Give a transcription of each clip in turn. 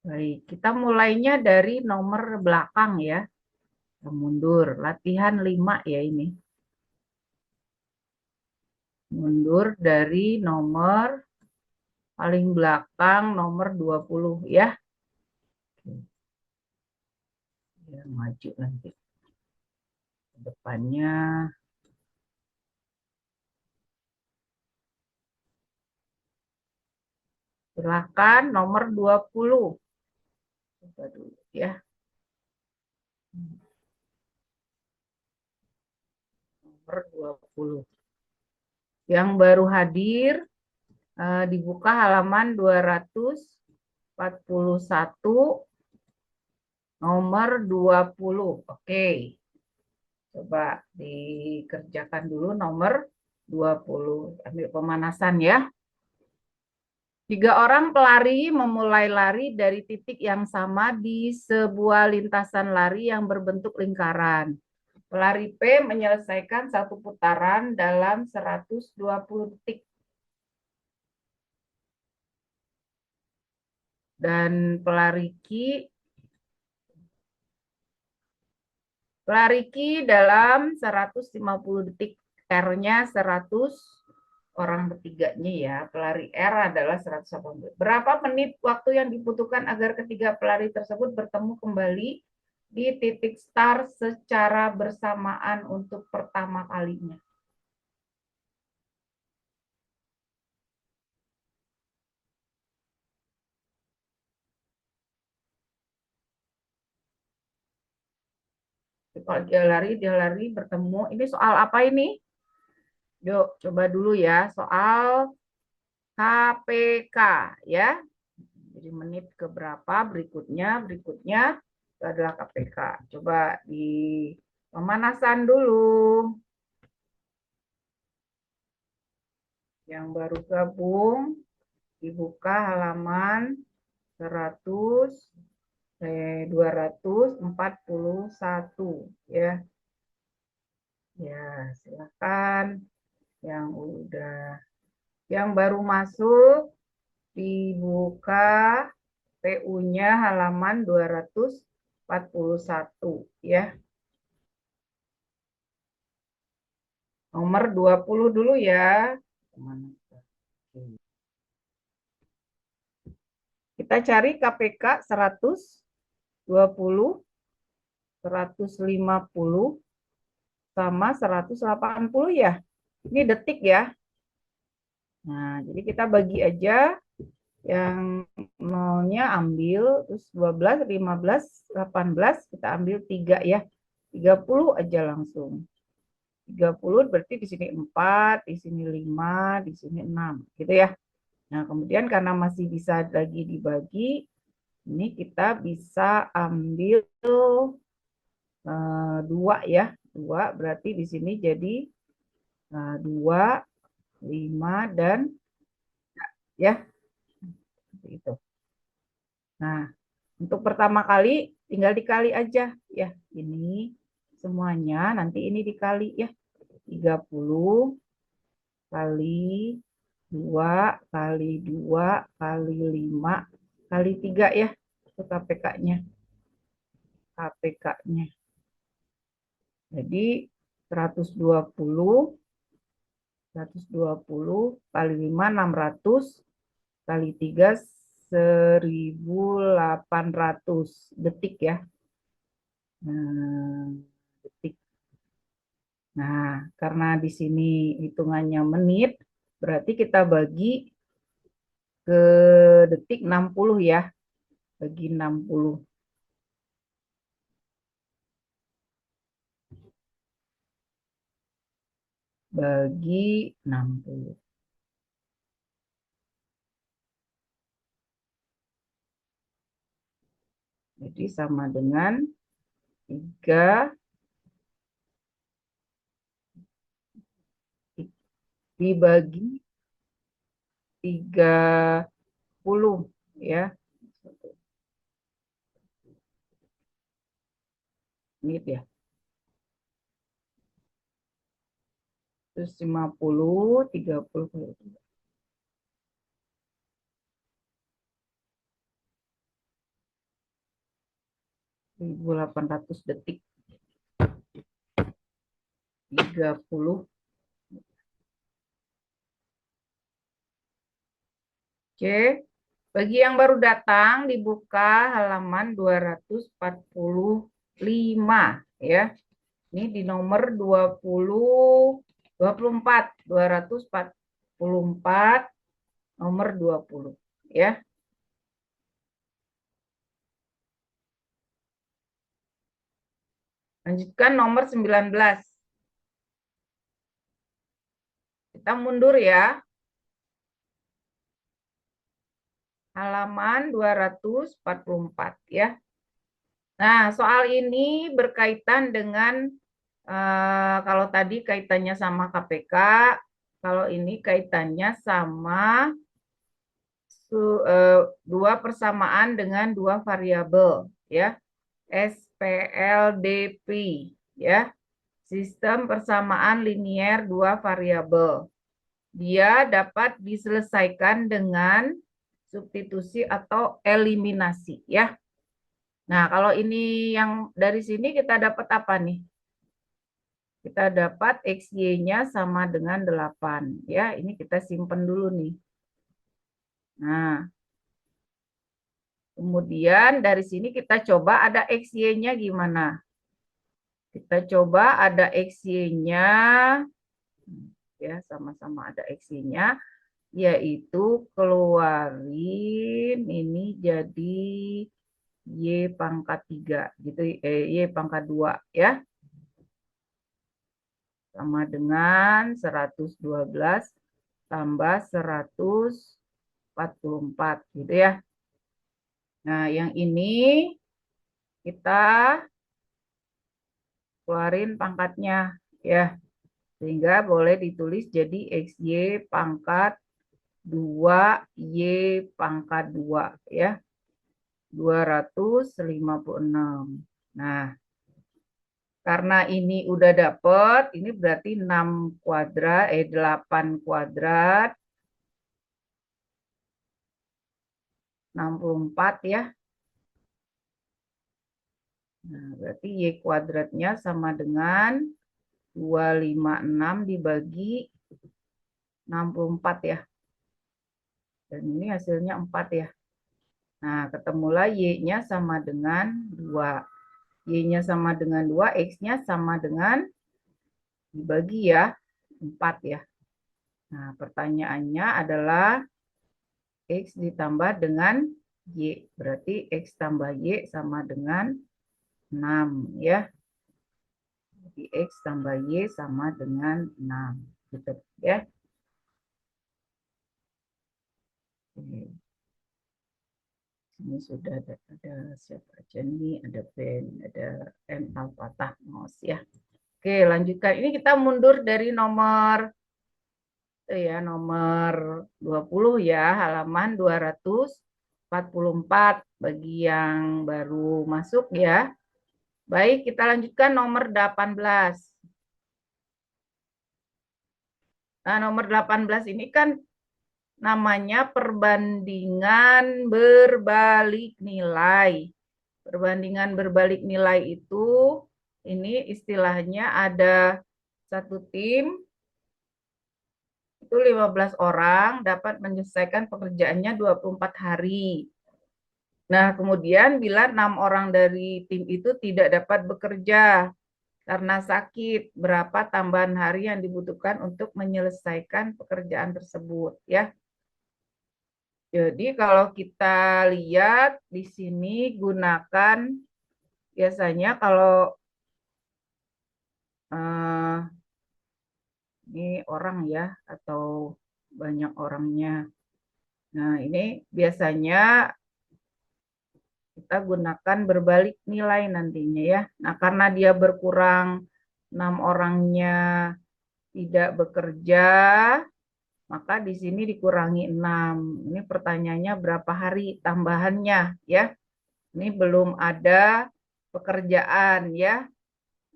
Baik, kita mulainya dari nomor belakang ya. Kita mundur, latihan 5 ya ini. Mundur dari nomor paling belakang nomor 20 ya. Ya, maju nanti ke depannya. Silakan nomor 20. Coba dulu ya. Nomor 20. Yang baru hadir dibuka halaman 241 nomor 20. Oke. Coba dikerjakan dulu nomor 20. Ambil pemanasan ya. 3 orang pelari memulai lari dari titik yang sama di sebuah lintasan lari yang berbentuk lingkaran. Pelari P menyelesaikan satu putaran dalam 120 detik. Dan pelari Q dalam 150 detik. R-nya 100, orang ketiganya ya. Pelari R adalah 180. Berapa menit waktu yang dibutuhkan agar ketiga pelari tersebut bertemu kembali di titik start secara bersamaan untuk pertama kalinya? Kalau dia lari bertemu. Ini soal apa ini? Yuk, coba dulu ya. Soal KPK ya. Jadi menit ke berapa berikutnya itu adalah KPK. Coba di pemanasan dulu. Yang baru gabung dibuka halaman 100 241 ya. Ya, silakan yang udah yang baru masuk dibuka PU-nya halaman 241 ya. Nomor 20 dulu ya. Kita cari KPK 120, 150 sama 180 ya. Ini detik ya. Nah, jadi kita bagi aja yang nolnya ambil, terus 12, 15, 18, kita ambil 3 ya. 30 aja langsung. 30 berarti di sini 4, di sini 5, di sini 6, gitu ya. Nah, kemudian karena masih bisa lagi dibagi, ini kita bisa ambil 2 ya. 2 berarti di sini jadi 2, 5, dan ya, seperti itu. Nah, untuk pertama kali tinggal dikali aja ya. Ini semuanya nanti ini dikali ya. 30 kali 2 kali 2 kali 5 kali 3 ya. Itu KPK-nya. KPK-nya. Jadi 120 kali 5 600 kali 3 1800 detik ya. Nah, detik. Nah, karena di sini hitungannya menit, berarti kita bagi ke detik 60 ya. Bagi 60. Bagi 60. Jadi sama dengan 3 dibagi 30 ya. Menit ya. Terus 50, 30. 1800 detik. 30. Oke. Bagi yang baru datang dibuka halaman 245 ya. Ini di nomor 24, 244 nomor 20 ya. Lanjutkan nomor 19. Kita mundur ya. Halaman 244 ya. Nah, soal ini berkaitan dengan kalau tadi kaitannya sama KPK, kalau ini kaitannya sama dua persamaan dengan dua variabel ya. SPLDP ya. Sistem persamaan linier dua variabel. Dia dapat diselesaikan dengan substitusi atau eliminasi ya. Nah, kalau ini yang dari sini kita dapat apa nih? Kita dapat XY-nya sama dengan 8 ya. Ini kita simpen dulu nih. Nah, kemudian dari sini kita coba ada XY-nya gimana? Kita coba ada XY-nya ya, sama-sama ada XY-nya, yaitu keluarin ini jadi Y pangkat 3 gitu, Y pangkat 2 ya. Sama dengan 112 tambah 144 gitu ya. Nah, yang ini kita keluarin pangkatnya ya. Sehingga boleh ditulis jadi XY pangkat 2 Y pangkat 2 ya. 256. Nah, karena ini udah dapet, ini berarti 6 kuadrat, 8 kuadrat, 64 ya. Nah, berarti Y kuadratnya sama dengan 256 dibagi 64 ya. Dan ini hasilnya 4 ya. Nah, ketemulah Y-nya sama dengan 2. Y-nya sama dengan 2, X-nya sama dengan dibagi ya, 4 ya. Nah, pertanyaannya adalah X ditambah dengan Y. Berarti X tambah Y sama dengan 6 ya. Jadi X tambah Y sama dengan 6. Gitu ya. Oke. Ini sudah ada siapa aja nih, ada Ben, ada M Al-Fatah Mos ya. Oke, lanjutkan. Ini kita mundur dari nomor ya, nomor 20 ya, halaman 244 bagi yang baru masuk ya. Baik, kita lanjutkan nomor 18. Nah, nomor 18 ini kan namanya perbandingan berbalik nilai. Perbandingan berbalik nilai itu, ini istilahnya ada satu tim, itu 15 orang dapat menyelesaikan pekerjaannya 24 hari. Nah, kemudian bila 6 orang dari tim itu tidak dapat bekerja karena sakit, berapa tambahan hari yang dibutuhkan untuk menyelesaikan pekerjaan tersebut ya. Jadi kalau kita lihat di sini gunakan biasanya kalau ini orang ya atau banyak orangnya. Nah, ini biasanya kita gunakan berbalik nilai nantinya ya. Nah, karena dia berkurang 6 orangnya tidak bekerja, maka di sini dikurangi 6. Ini pertanyaannya berapa hari tambahannya ya. Ini belum ada pekerjaan ya.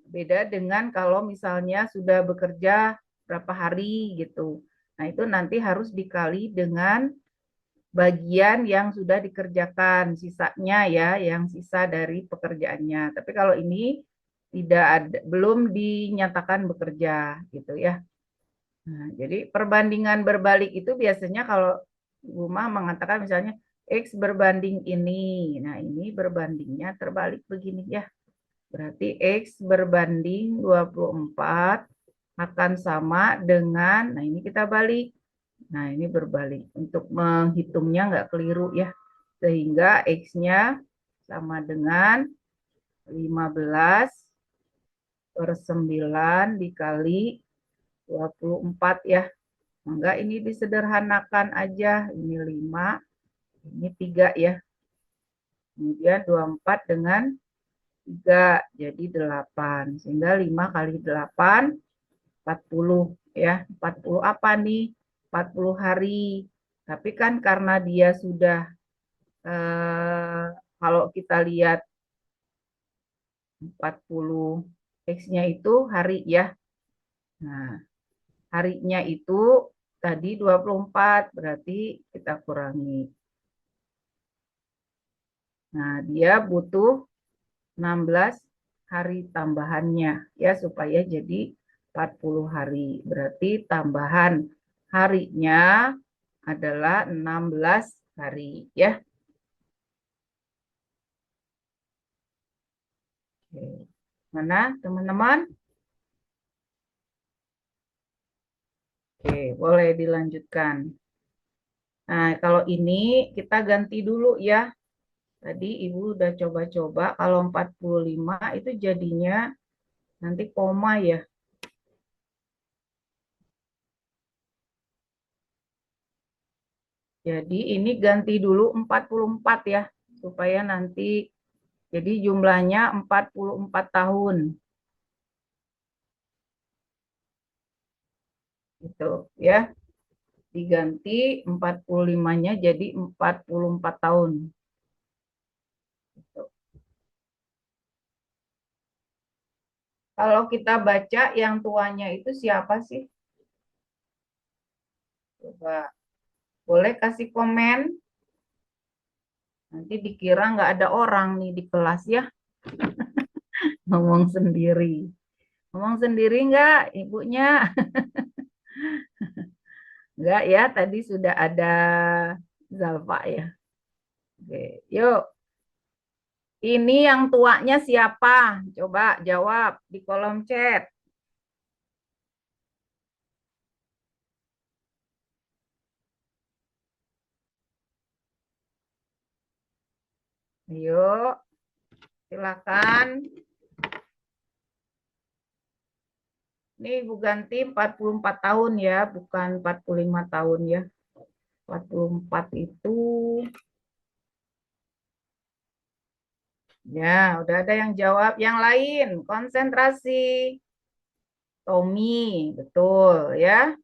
Beda dengan kalau misalnya sudah bekerja berapa hari gitu. Nah, itu nanti harus dikali dengan bagian yang sudah dikerjakan, sisanya ya, yang sisa dari pekerjaannya. Tapi kalau ini tidak ada, belum dinyatakan bekerja gitu ya. Nah, jadi perbandingan berbalik itu biasanya kalau rumah mengatakan misalnya X berbanding ini. Nah, ini berbandingnya terbalik begini ya. Berarti X berbanding 24 akan sama dengan, nah ini kita balik. Nah, ini berbalik. Untuk menghitungnya nggak keliru ya. Sehingga X-nya sama dengan 15 per 9 dikali 24 ya. Enggak, ini disederhanakan aja. Ini 5, ini 3 ya. Kemudian 24 dengan 3, jadi 8. Sehingga 5 kali 8, 40 ya. 40 apa nih? 40 hari. Tapi kan karena dia sudah, kalau kita lihat 40 X-nya itu hari ya. Nah, harinya itu tadi 24, berarti kita kurangi. Nah, dia butuh 16 hari tambahannya ya supaya jadi 40 hari. Berarti tambahan harinya adalah 16 hari ya. Oke. Mana teman-teman? Oke, boleh dilanjutkan. Nah, kalau ini kita ganti dulu ya. Tadi Ibu udah coba-coba kalau 45 itu jadinya nanti koma ya. Jadi ini ganti dulu 44 ya, supaya nanti jadi jumlahnya 44 tahun. Gitu ya. Diganti 45-nya jadi 44 tahun. Gitu. Kalau kita baca yang tuanya itu siapa sih? Coba boleh kasih komen. Nanti dikira nggak ada orang nih di kelas ya. Ngomong sendiri. Ngomong sendiri nggak ibunya? Nggak ya, tadi sudah ada Zalfa ya. Oke, yuk. Ini yang tuanya siapa? Coba jawab di kolom chat. Yuk, silakan. Ini Ibu ganti 44 tahun ya, bukan 45 tahun ya. 44 itu, ya udah ada yang jawab. Yang lain, konsentrasi. Tommy, betul ya.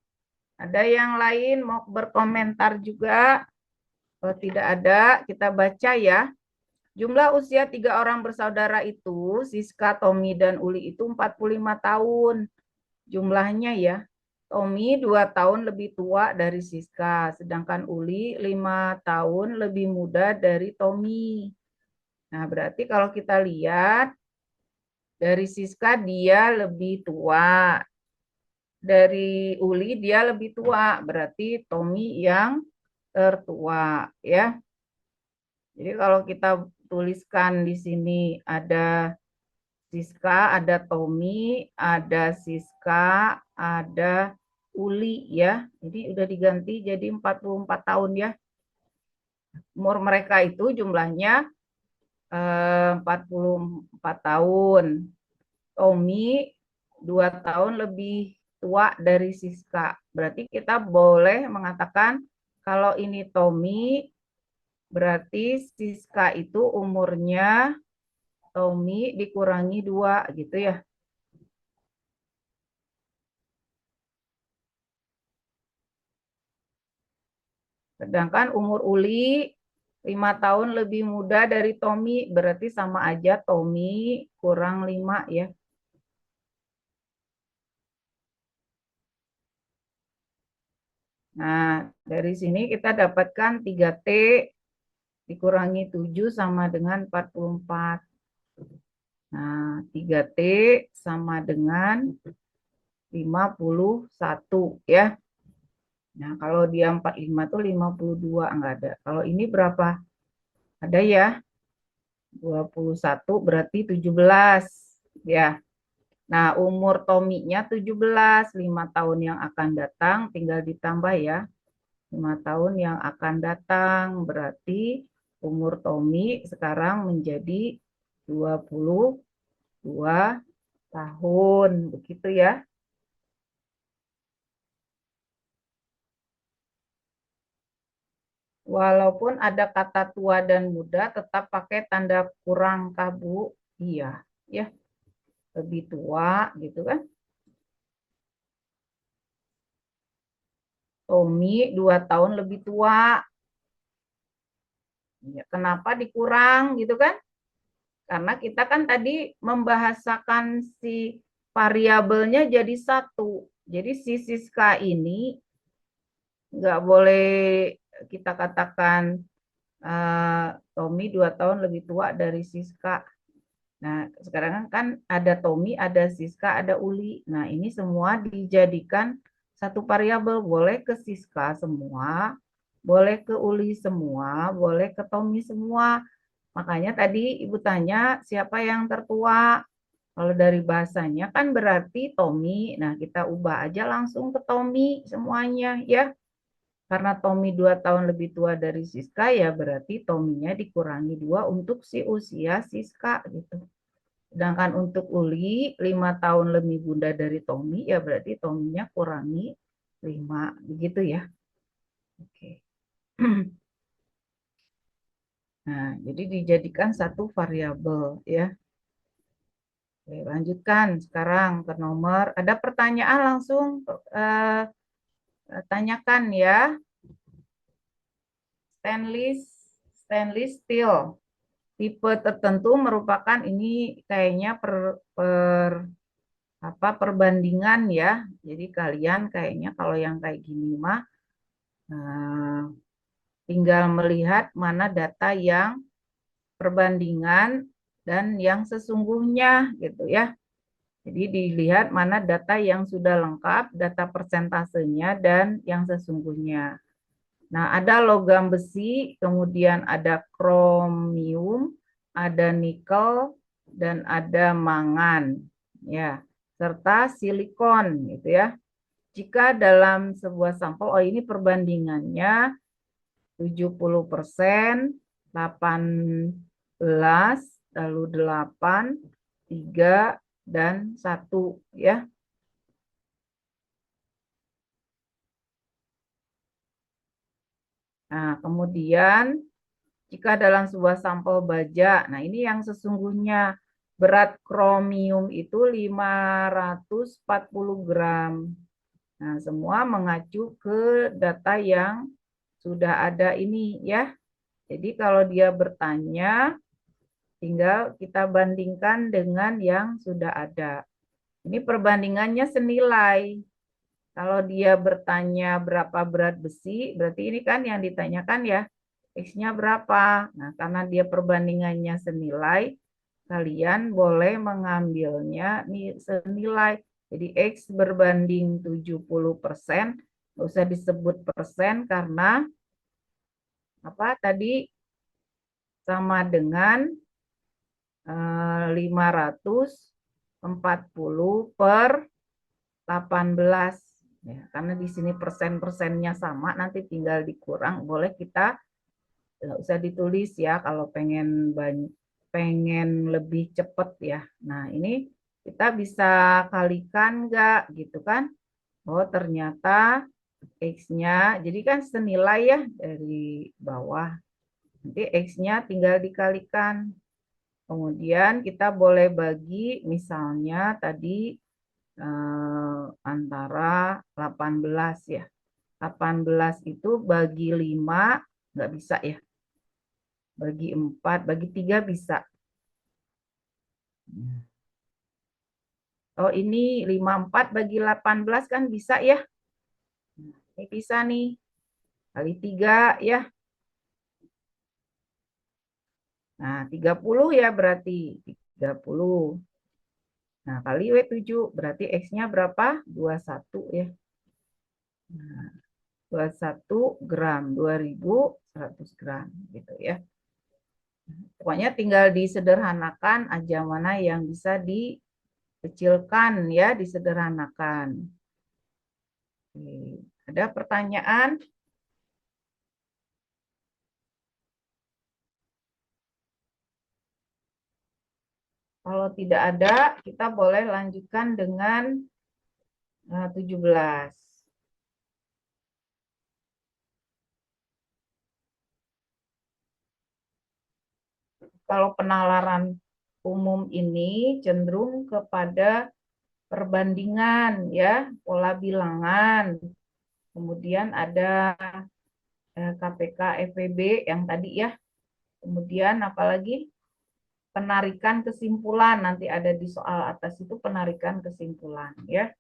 Ada yang lain mau berkomentar juga? Kalau tidak ada, kita baca ya. Jumlah usia 3 orang bersaudara itu, Siska, Tommy, dan Uli itu 45 tahun. Jumlahnya ya. Tommy 2 tahun lebih tua dari Siska, sedangkan Uli 5 tahun lebih muda dari Tommy. Nah, berarti kalau kita lihat, dari Siska dia lebih tua. Dari Uli dia lebih tua, berarti Tommy yang tertua ya. Jadi kalau kita tuliskan di sini ada Siska, ada Tommy, ada Siska, ada Uli ya. Jadi udah diganti jadi 44 tahun ya. Umur mereka itu jumlahnya 44 tahun. Tommy 2 tahun lebih tua dari Siska. Berarti kita boleh mengatakan kalau ini Tommy, berarti Siska itu umurnya Tommy dikurangi 2 gitu ya. Sedangkan umur Uli 5 tahun lebih muda dari Tommy, berarti sama aja Tommy kurang 5 ya. Nah, dari sini kita dapatkan 3T dikurangi 7 sama dengan 44. Nah, 3T sama dengan 51 ya. Nah, kalau dia 45 tuh 52 enggak ada. Kalau ini berapa? Ada ya. 21 berarti 17 ya. Nah, umur Tommy-nya 17, 5 tahun yang akan datang tinggal ditambah ya. 5 tahun yang akan datang berarti umur Tommy sekarang menjadi 22 tahun. Begitu ya. Walaupun ada kata tua dan muda, tetap pakai tanda kurang kabu. Iya, ya, lebih tua gitu kan. Tommy 2 tahun lebih tua. Ya, kenapa dikurang gitu kan? Karena kita kan tadi membahasakan si variabelnya jadi satu. Jadi si Siska ini nggak boleh kita katakan Tommy 2 tahun lebih tua dari Siska. Nah, sekarang kan ada Tommy, ada Siska, ada Uli. Nah, ini semua dijadikan satu variabel. Boleh ke Siska semua, boleh ke Uli semua, boleh ke Tommy semua. Makanya tadi Ibu tanya siapa yang tertua. Kalau dari bahasanya kan berarti Tommy. Nah, kita ubah aja langsung ke Tommy semuanya ya. Karena Tommy 2 tahun lebih tua dari Siska, ya berarti Tommy-nya dikurangi 2 untuk si usia Siska gitu. Sedangkan untuk Uli 5 tahun lebih bunda dari Tommy, ya berarti Tommy-nya kurangi 5 begitu ya. Oke. Nah, jadi dijadikan satu variabel ya. Oke, lanjutkan sekarang ke nomor. Ada pertanyaan langsung eh, tanyakan ya. Stainless stainless steel. Tipe tertentu merupakan ini kayaknya perbandingan ya. Jadi kalian kayaknya kalau yang kayak gini mah eh, tinggal melihat mana data yang perbandingan dan yang sesungguhnya gitu ya. Jadi dilihat mana data yang sudah lengkap, data persentasenya dan yang sesungguhnya. Nah, ada logam besi, kemudian ada kromium, ada nikel, dan ada mangan, ya, serta silikon, gitu ya. Jika dalam sebuah sampel, oh ini perbandingannya 70%, 18, lalu 8, 3, dan 1, ya. Nah, kemudian jika dalam sebuah sampel baja, nah ini yang sesungguhnya berat kromium itu 540 gram. Nah, semua mengacu ke data yang sudah ada ini ya. Jadi kalau dia bertanya, tinggal kita bandingkan dengan yang sudah ada. Ini perbandingannya senilai. Kalau dia bertanya berapa berat besi, berarti ini kan yang ditanyakan ya, X-nya berapa. Nah, karena dia perbandingannya senilai, kalian boleh mengambilnya nih senilai. Jadi X berbanding 70%, nggak usah disebut persen karena apa tadi sama dengan 540 per 18. Ya, karena di sini persen-persennya sama, nanti tinggal dikurang. Boleh kita nggak usah ditulis ya kalau pengen lebih cepat ya. Nah, ini kita bisa kalikan nggak gitu kan? Oh, ternyata X-nya, jadi kan senilai ya dari bawah. Nanti X-nya tinggal dikalikan. Kemudian kita boleh bagi misalnya tadi antara 18 ya. 18 itu bagi 5 nggak bisa ya. Bagi 4, bagi 3 bisa. Oh ini 54 bagi 18 kan bisa ya. Ini bisa nih. Kali 3 ya. Nah, 30 ya berarti. 30. Nah, kali W7 berarti X-nya berapa? 21 ya. Nah, 21 gram, 2100 gram gitu ya. Pokoknya tinggal disederhanakan aja mana yang bisa dikecilkan ya, disederhanakan. Oke. Ada pertanyaan? Kalau tidak ada, kita boleh lanjutkan dengan 17. Kalau penalaran umum ini cenderung kepada perbandingan ya, pola bilangan. Kemudian ada KPK FEB yang tadi ya. Kemudian apalagi penarikan kesimpulan, nanti ada di soal atas itu penarikan kesimpulan ya.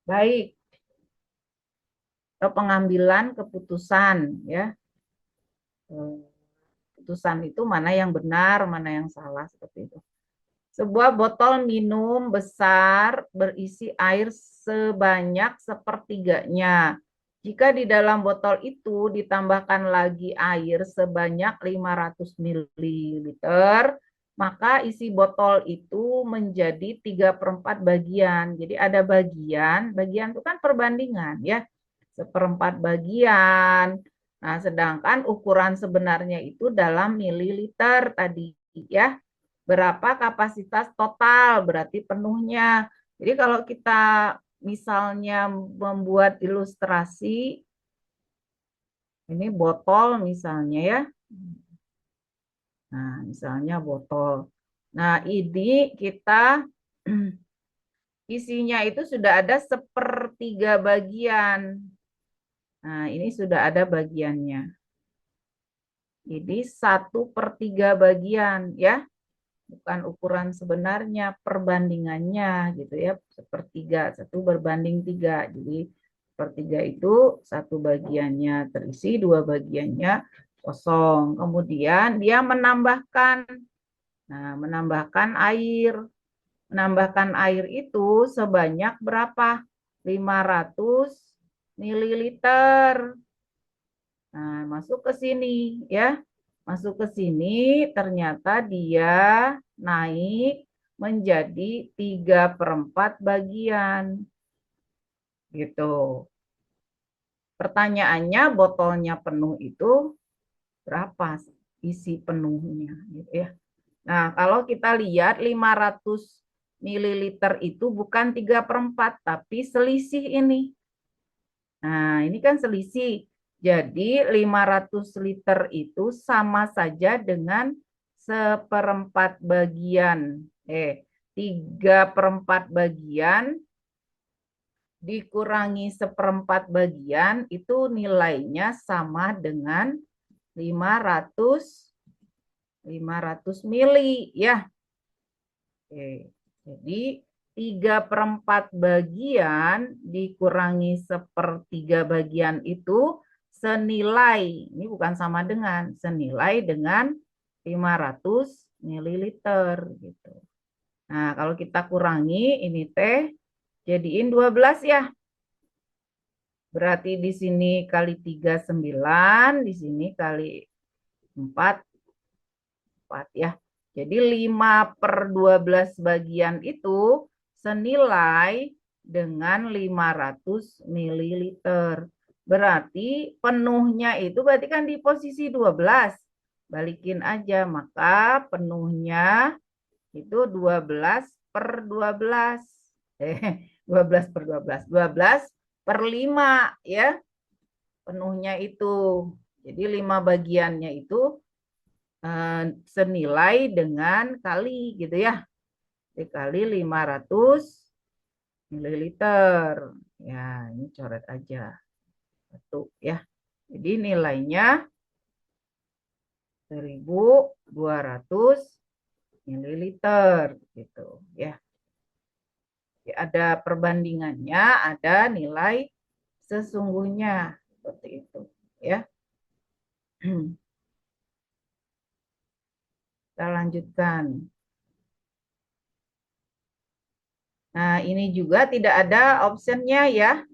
Baik. Atau pengambilan keputusan ya. Keputusan itu mana yang benar, mana yang salah seperti itu. Sebuah botol minum besar berisi air sebanyak sepertiganya. Jika di dalam botol itu ditambahkan lagi air sebanyak 500 ml, maka isi botol itu menjadi 3/4 bagian. Jadi ada bagian, bagian itu kan perbandingan ya. 1/4 bagian. Nah, sedangkan ukuran sebenarnya itu dalam mililiter tadi ya. Berapa kapasitas total, berarti penuhnya. Jadi kalau kita misalnya membuat ilustrasi, ini botol misalnya ya. Nah, misalnya botol. Nah, ini kita isinya itu sudah ada 1/3 bagian. Nah, ini sudah ada bagiannya. Jadi 1/3 bagian ya. Bukan ukuran sebenarnya, perbandingannya gitu ya, 1/3, 1/3. Jadi 1/3 itu 1 bagiannya terisi, 2 bagiannya kosong. Kemudian dia menambahkan, menambahkan air. Menambahkan air itu sebanyak berapa? 500 mililiter. Nah, masuk ke sini ya. Masuk ke sini ternyata dia naik menjadi 3/4 bagian. Gitu. Pertanyaannya botolnya penuh itu berapa isi penuhnya gitu ya. Nah, kalau kita lihat 500 mililiter itu bukan 3/4 tapi selisih ini. Nah, ini kan selisih. Jadi 500 liter itu sama saja dengan 1/4 bagian. 3/4 bagian dikurangi 1/4 bagian itu nilainya sama dengan 500 mili ya. Oke. Jadi 3/4 bagian dikurangi 1/3 bagian itu senilai, ini bukan sama dengan, senilai dengan 500 mililiter gitu. Nah, kalau kita kurangi ini teh jadiin 12 ya. Berarti di sini kali 3 9, di sini kali 4 4 ya. Jadi 5/12 bagian itu senilai dengan 500 mililiter. Berarti penuhnya itu berarti kan di posisi 12. Balikin aja, maka penuhnya itu 12/12. 12/12. 12/5 ya. Penuhnya itu. Jadi 5 bagiannya itu senilai dengan kali gitu ya. Dikali 500 mililiter. Ya, ini coret aja. Satu ya. Jadi nilainya 1.200 mililiter gitu ya. Jadi ada perbandingannya, ada nilai sesungguhnya. Seperti itu, ya. Kita lanjutkan. Nah, ini juga tidak ada optionnya ya.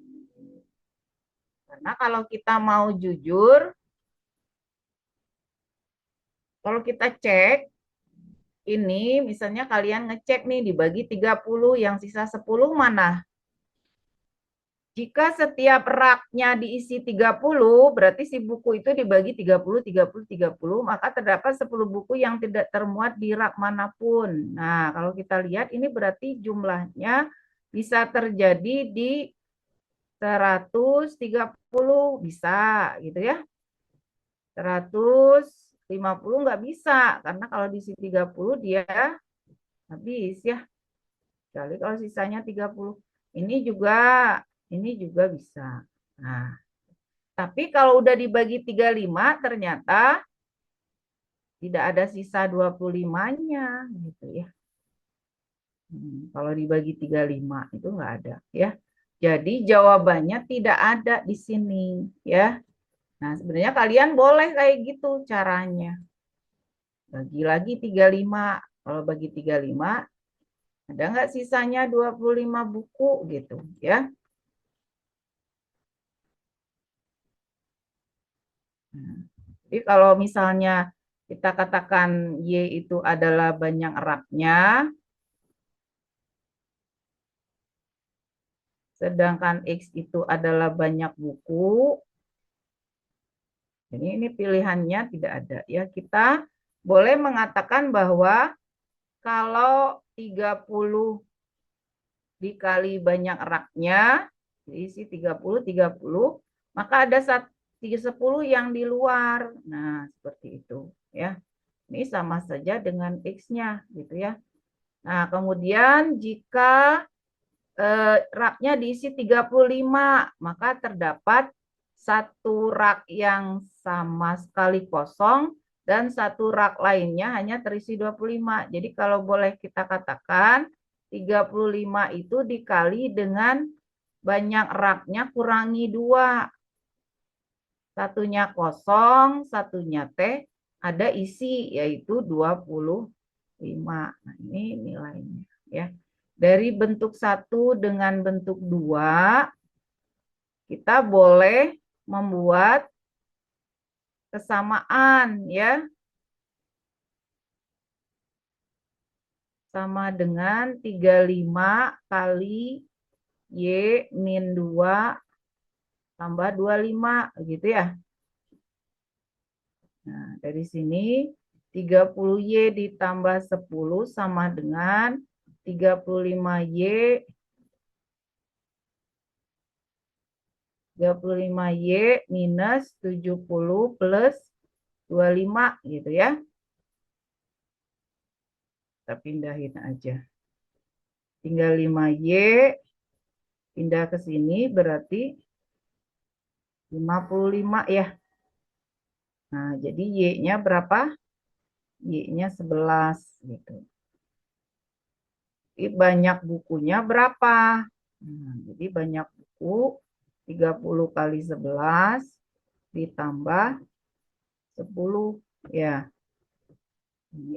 Karena kalau kita mau jujur, kalau kita cek, ini misalnya kalian ngecek nih dibagi 30, yang sisa 10 mana? Jika setiap raknya diisi 30, berarti si buku itu dibagi 30, 30, 30, maka terdapat 10 buku yang tidak termuat di rak manapun. Nah, kalau kita lihat ini berarti jumlahnya bisa terjadi di 130, bisa gitu ya. 150 nggak bisa, karena kalau diisi 30 dia habis ya. Kecuali kalau sisanya 30. Ini juga bisa. Nah, tapi kalau udah dibagi 35 ternyata tidak ada sisa 25-nya gitu ya. Kalau dibagi 35 itu enggak ada ya. Jadi jawabannya tidak ada di sini ya. Nah, sebenarnya kalian boleh kayak gitu caranya. Bagi lagi 35. Kalau bagi 35 ada enggak sisanya 25 buku gitu ya. Jadi kalau misalnya kita katakan Y itu adalah banyak raknya, sedangkan X itu adalah banyak buku, jadi ini pilihannya tidak ada. Ya, kita boleh mengatakan bahwa kalau 30 dikali banyak raknya, diisi 30, maka ada 10 yang di luar. Nah, seperti itu ya. Ini sama saja dengan X-nya gitu ya. Nah, kemudian jika raknya diisi 35, maka terdapat satu rak yang sama sekali kosong dan satu rak lainnya hanya terisi 25. Jadi kalau boleh kita katakan 35 itu dikali dengan banyak raknya kurangi 2. Satunya kosong, satunya T, ada isi yaitu 25. Nah, ini nilainya ya. Dari bentuk 1 dengan bentuk 2 kita boleh membuat kesamaan ya. Sama dengan 35 kali Y min 2 tambah 25 gitu ya. Nah, dari sini 30Y ditambah 10 sama dengan 35Y 35Y minus 70 plus 25 gitu ya. Kita pindahin aja. Tinggal 5Y pindah ke sini berarti 55 ya. Nah, jadi Y-nya berapa? Y-nya 11 gitu. Jadi banyak bukunya berapa? Nah, jadi banyak buku 30 kali 11 ditambah 10 ya.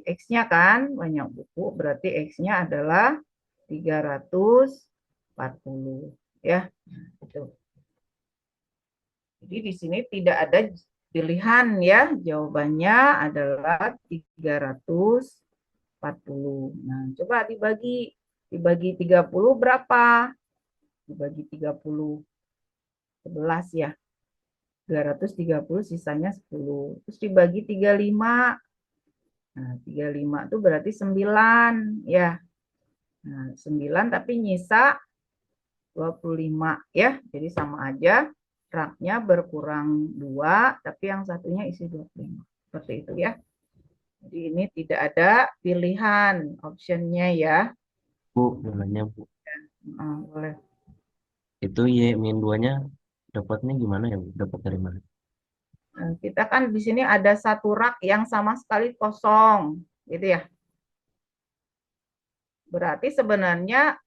X-nya kan banyak buku, berarti X-nya adalah 340 ya. Gitu. Jadi di sini tidak ada pilihan ya, jawabannya adalah 340. Nah, coba dibagi 30 berapa? Dibagi 30 11 ya. 330 sisanya 10. Terus dibagi 35. Nah, 35 itu berarti 9 ya. Nah, 9 tapi nyisa 25 ya. Jadi sama aja. Raknya berkurang 2, tapi yang satunya isi 25. Seperti itu ya. Jadi ini tidak ada pilihan optionnya ya. Bu, nanya Bu. Boleh. Itu Y min 2-nya dapatnya gimana ya Bu? Dapat dari mana? Kita kan di sini ada satu rak yang sama sekali kosong, gitu ya. Berarti sebenarnya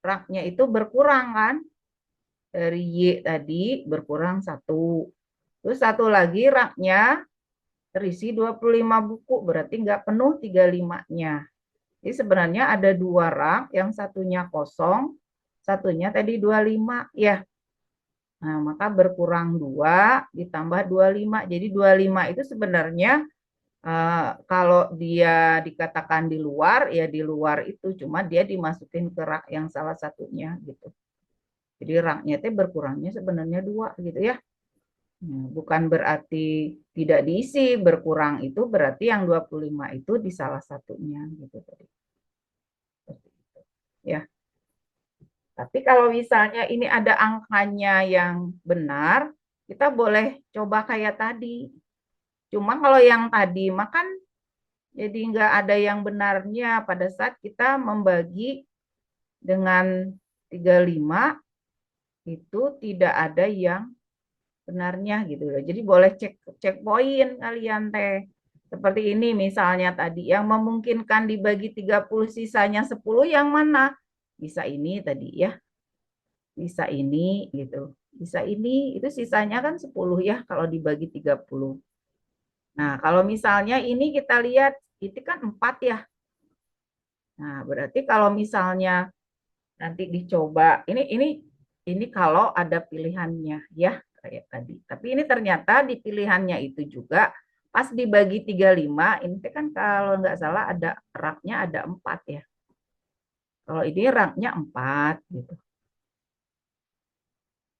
raknya itu berkurang kan? dari Y tadi berkurang 1. Terus satu lagi raknya terisi 25 buku, berarti nggak penuh 35-nya. Jadi sebenarnya ada 2 rak, yang satunya kosong, satunya tadi 25 ya. Nah, maka berkurang 2 ditambah 25. Jadi 25 itu sebenarnya kalau dia dikatakan di luar, ya di luar itu, cuma dia dimasukin ke rak yang salah satunya gitu. Jadi raknya itu berkurangnya sebenarnya 2 gitu ya. Nah, bukan berarti tidak diisi, berkurang itu berarti yang 25 itu di salah satunya gitu tadi. Ya. Tapi kalau misalnya ini ada angkanya yang benar, kita boleh coba kayak tadi. Cuma kalau yang tadi makan jadi nggak ada yang benarnya pada saat kita membagi dengan 35 itu tidak ada yang benarnya gitu loh. Jadi boleh cek poin kalian teh. Seperti ini misalnya tadi yang memungkinkan dibagi 30 sisanya 10 yang mana? Bisa ini tadi ya. Bisa ini gitu. Bisa ini itu sisanya kan 10 ya kalau dibagi 30. Nah, kalau misalnya ini kita lihat itu kan 4 ya. Nah, berarti kalau misalnya nanti dicoba ini kalau ada pilihannya ya kayak tadi. Tapi ini ternyata di pilihannya itu juga pas dibagi 35 ini kan kalau nggak salah ada raknya ada 4 ya. Kalau ini raknya 4 gitu.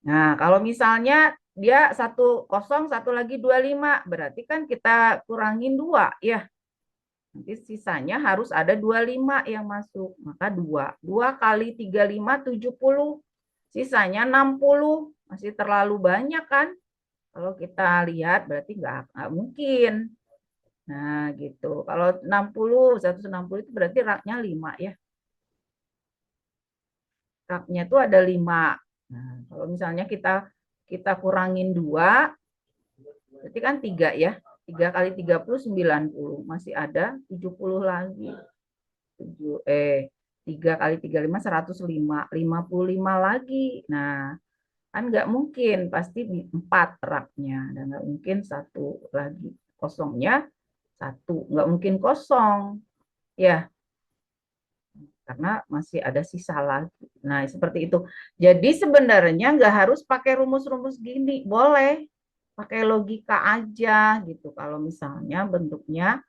Nah, kalau misalnya dia satu kosong, satu lagi 25, berarti kan kita kurangin 2 ya. Nanti sisanya harus ada 25 yang masuk. Maka 2. 2 kali 35, 70. Sisanya 60. Masih terlalu banyak kan? Kalau kita lihat berarti nggak mungkin. Nah, gitu. Kalau 60, 160 itu berarti raknya 5 ya. Raknya itu ada 5. Nah, kalau misalnya kita kurangin 2, berarti kan 3 ya. 3 kali 30, 90. Masih ada 70 lagi. 3 kali 35, 105. 55 lagi. Nah, kan nggak mungkin. Pasti 4 raknya. Dan nggak mungkin 1 lagi. Kosongnya 1. Nggak mungkin kosong. Ya, karena masih ada sisa lagi. Nah, seperti itu. Jadi sebenarnya nggak harus pakai rumus-rumus gini. Boleh pakai logika aja gitu. Kalau misalnya bentuknya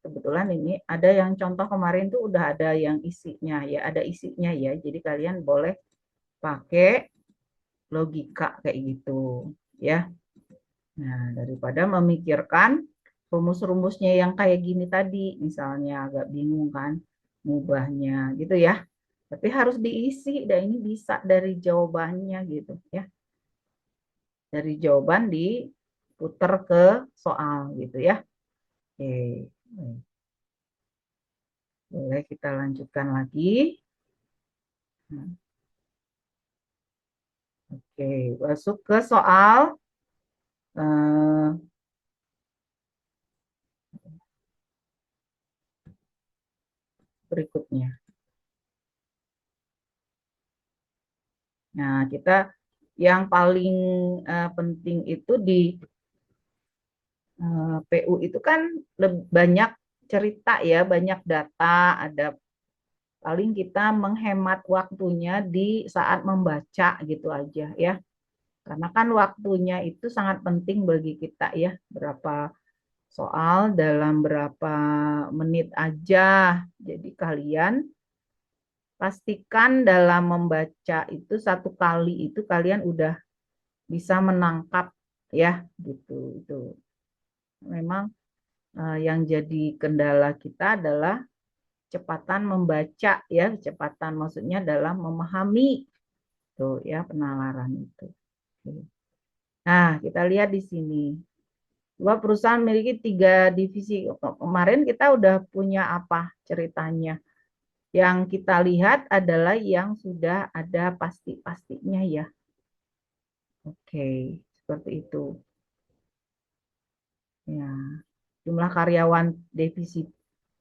kebetulan ini ada yang contoh kemarin tuh udah ada yang isinya ya, ada isinya ya. Jadi kalian boleh pakai logika kayak gitu ya. Nah, daripada memikirkan rumus-rumusnya yang kayak gini tadi, misalnya agak bingung kan ngubahnya gitu ya. Tapi harus diisi dan ini bisa dari jawabannya gitu ya. Dari jawaban diputar ke soal gitu ya. Oke. Boleh kita lanjutkan lagi. Oke, masuk ke soal eh, berikutnya. Nah, kita yang paling penting itu di PU itu kan banyak cerita ya, banyak data, ada paling kita menghemat waktunya di saat membaca gitu aja ya. Karena kan waktunya itu sangat penting bagi kita ya, berapa soal dalam berapa menit aja. Jadi kalian pastikan dalam membaca itu satu kali itu kalian udah bisa menangkap ya gitu. Itu memang yang jadi kendala kita adalah kecepatan membaca ya, kecepatan maksudnya dalam memahami tuh ya penalaran itu. Nah, kita lihat di sini. Dua perusahaan memiliki 3 divisi. Kemarin kita udah punya apa ceritanya? Yang kita lihat adalah yang sudah ada pasti-pastinya ya. Oke, seperti itu. Ya, jumlah karyawan divisi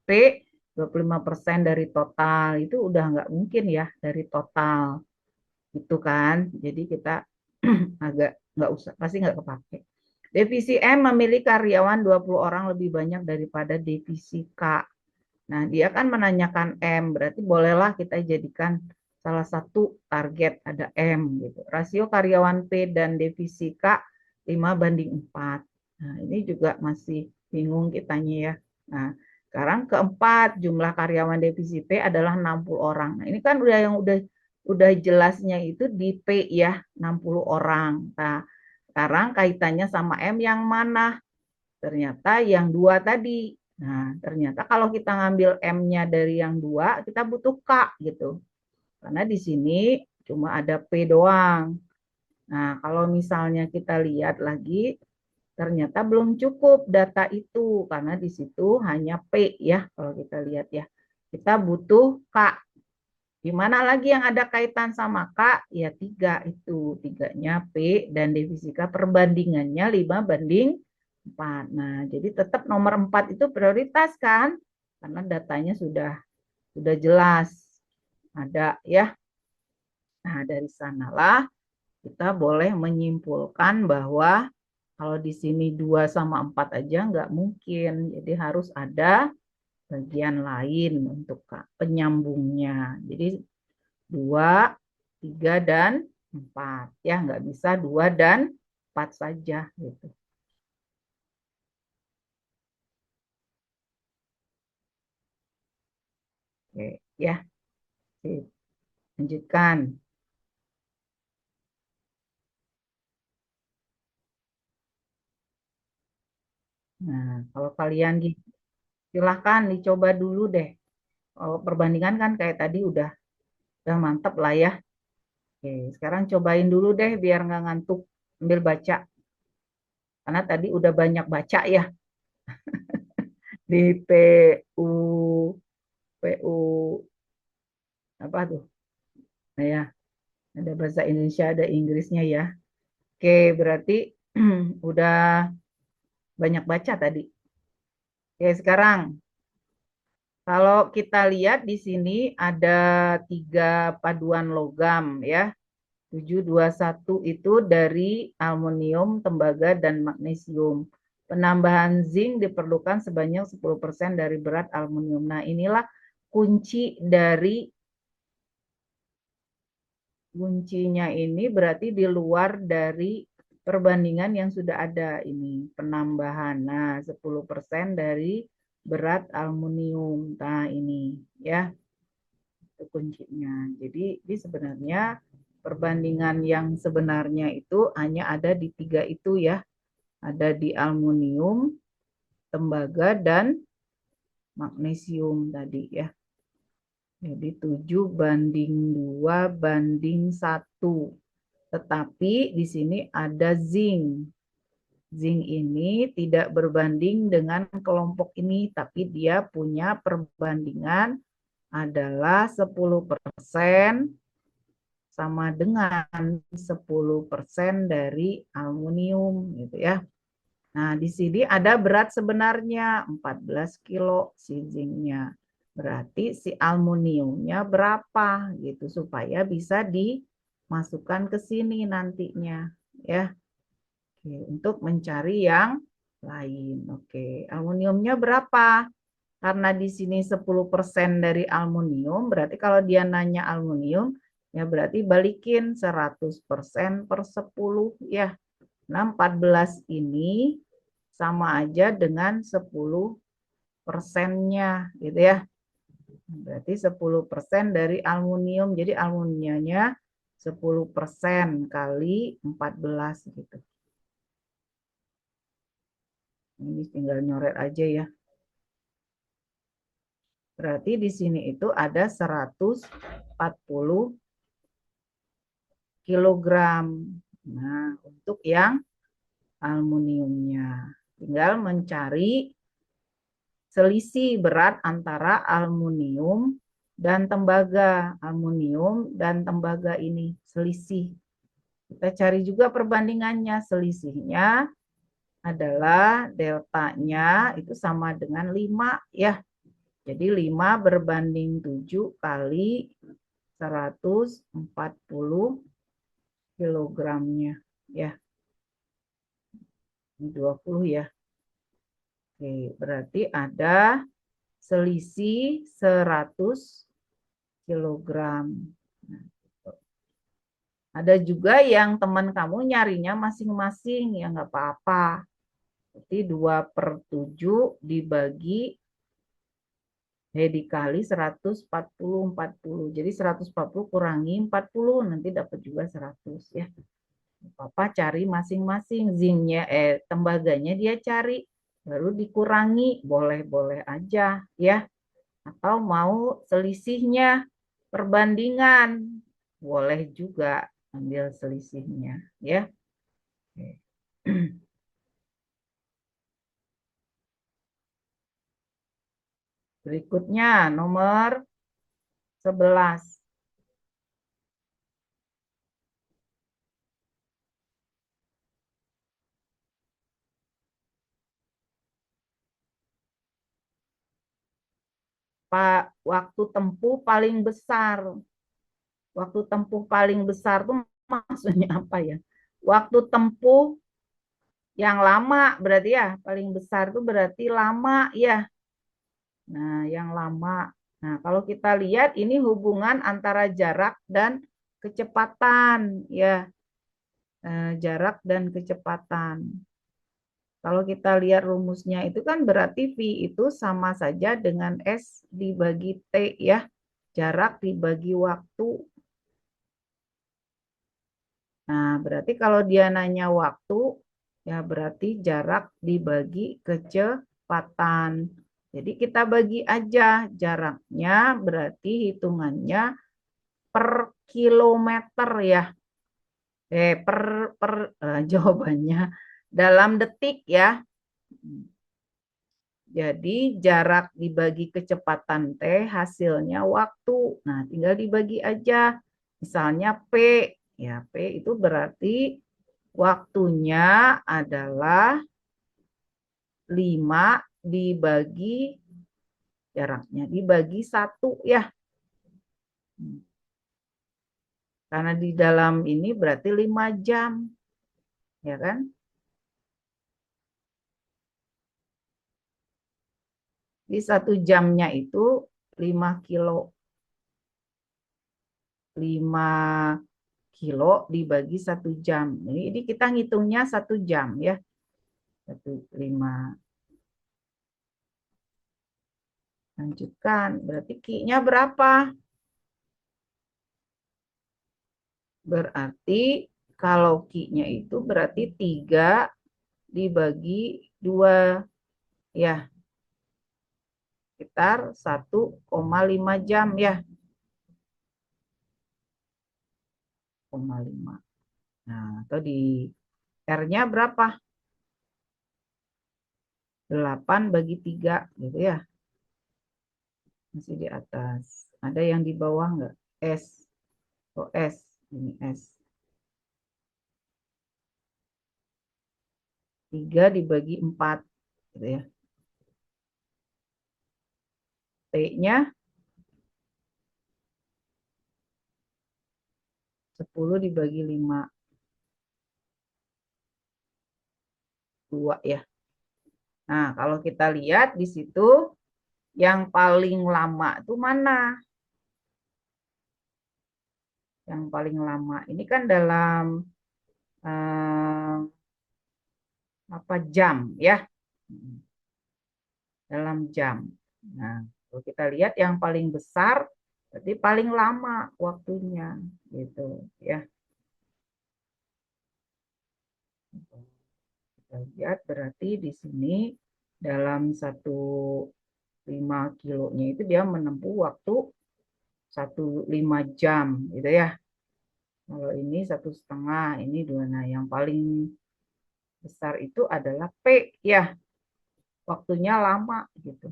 P 25% dari total itu udah nggak mungkin ya dari total. Itu kan. Jadi kita agak nggak usah, pasti nggak kepake. Divisi M memilih karyawan 20 orang lebih banyak daripada divisi K. Nah, dia kan menanyakan M, berarti bolehlah kita jadikan salah satu target ada M gitu. Rasio karyawan P dan divisi K 5:4. Nah, ini juga masih bingung kitanya ya. Nah, sekarang keempat, jumlah karyawan divisi P adalah 60 orang. Nah, ini kan udah jelasnya itu di P ya, 60 orang. Nah, sekarang kaitannya sama M yang mana? Ternyata yang dua tadi. Nah, ternyata kalau kita ngambil M-nya dari yang dua, kita butuh K gitu. Karena di sini cuma ada P doang. Nah, kalau misalnya kita lihat lagi, ternyata belum cukup data itu. Karena di situ hanya P ya, kalau kita lihat ya. Kita butuh K. Di mana lagi yang ada kaitan sama K? Ya 3 itu. Tiganya P dan divisi K perbandingannya 5:4. Nah, jadi tetap nomor 4 itu prioritas kan? Karena datanya sudah jelas ada ya. Nah, dari sanalah kita boleh menyimpulkan bahwa kalau di sini 2 sama 4 aja nggak mungkin. Jadi harus ada bagian lain untuk penyambungnya. Jadi 2, 3, dan 4. Ya, nggak bisa 2 dan 4 saja. Gitu. Oke, ya. Lanjutkan. Nah, kalau kalian silahkan dicoba dulu deh. Kalau perbandingan kan kayak tadi udah mantep lah ya. Oke, sekarang cobain dulu deh biar nggak ngantuk. Ambil baca. Karena tadi udah banyak baca ya di PU apa tuh? Nah ya, ada bahasa Indonesia, ada Inggrisnya ya. Oke, berarti udah banyak baca tadi. Oke, sekarang kalau kita lihat di sini ada 3 paduan logam ya. 721 itu dari aluminium, tembaga, dan magnesium. Penambahan zinc diperlukan sebanyak 10% dari berat aluminium. Nah, inilah kuncinya ini berarti di luar dari perbandingan yang sudah ada ini, penambahan. Nah, 10% dari berat aluminium. Nah, ini ya, itu kuncinya. Jadi, ini sebenarnya perbandingan yang sebenarnya itu hanya ada di 3 itu ya. Ada di aluminium, tembaga, dan magnesium tadi ya. Jadi 7:2 banding 1. Tetapi di sini ada zinc. Zinc ini tidak berbanding dengan kelompok ini, tapi dia punya perbandingan adalah 10% sama dengan 10% dari aluminium gitu ya. Nah, di sini ada berat sebenarnya 14 kilo si zincnya. Berarti si aluminiumnya berapa gitu supaya bisa dimasukkan ke sini nantinya ya. Oke, untuk mencari yang lain. Oke, aluminiumnya berapa? Karena di sini 10% dari aluminium, berarti kalau dia nanya aluminium, ya berarti balikin 100% per 10 ya. Nah, 14 ini sama aja dengan 10%-nya gitu ya. Berarti 10% dari aluminium. Jadi aluminiumnya 10% kali 14 gitu. Ini tinggal nyoret aja ya. Berarti di sini itu ada 140 kilogram. Nah, untuk yang aluminiumnya. Tinggal mencari selisih berat antara aluminium dan tembaga. Aluminium dan tembaga ini selisih. Kita cari juga perbandingannya. Selisihnya adalah deltanya itu sama dengan 5 ya. Jadi 5 berbanding 7 kali 140 kilogramnya. Ya, ini 20 ya. Oke, berarti ada selisih 100 kilogram. Nah, gitu. Ada juga yang teman kamu nyarinya masing-masing, ya nggak apa-apa. Jadi 2/7 dibagi dikali 140. Jadi 140 kurangi 40, nanti dapat juga 100 ya. Papa cari masing-masing zinc-nya, tembaganya dia cari, baru dikurangi, boleh-boleh aja ya. Atau mau selisihnya, perbandingan, boleh juga ambil selisihnya ya. Berikutnya nomor 11. Waktu tempuh paling besar. Waktu tempuh paling besar tuh maksudnya apa ya? Waktu tempuh yang lama berarti ya, paling besar tuh berarti lama ya. Nah, yang lama. Nah, kalau kita lihat ini hubungan antara jarak dan kecepatan ya. Jarak dan kecepatan. Kalau kita lihat rumusnya itu kan berarti V itu sama saja dengan S dibagi T ya. Jarak dibagi waktu. Nah, berarti kalau dia nanya waktu, ya berarti jarak dibagi kecepatan. Jadi kita bagi aja jaraknya, berarti hitungannya per kilometer ya. Jawabannya dalam detik ya. Jadi jarak dibagi kecepatan T hasilnya waktu. Nah, tinggal dibagi aja. Misalnya P, ya P itu berarti waktunya adalah 5 dibagi jaraknya dibagi 1 ya. Karena di dalam ini berarti 5 jam. Ya kan? Di 1 jamnya itu 5 kilo. 5 kilo dibagi 1 jam. Ini kita ngitungnya 1 jam ya. 1,5. Lanjutkan. Berarti Q-nya berapa? Berarti kalau Q-nya itu berarti 3 dibagi 2 ya. Sekitar 1,5 jam ya. 1,5. Nah, atau di R-nya berapa? 8 bagi 3 gitu ya. Masih di atas. Ada yang di bawah enggak? S. Oh, S. Ini S. 3 dibagi 4 gitu ya. T-nya 10 dibagi 5. 2 ya. Nah, kalau kita lihat di situ yang paling lama itu mana? Yang paling lama. Ini kan dalam apa jam ya? Dalam jam. Nah, kalau kita lihat yang paling besar berarti paling lama waktunya gitu ya. Kita lihat berarti di sini dalam 1,5 kilonya itu dia menempuh waktu 1,5 jam gitu ya. Kalau ini 1,5, ini 2. Nah, yang paling besar itu adalah P ya. Waktunya lama gitu.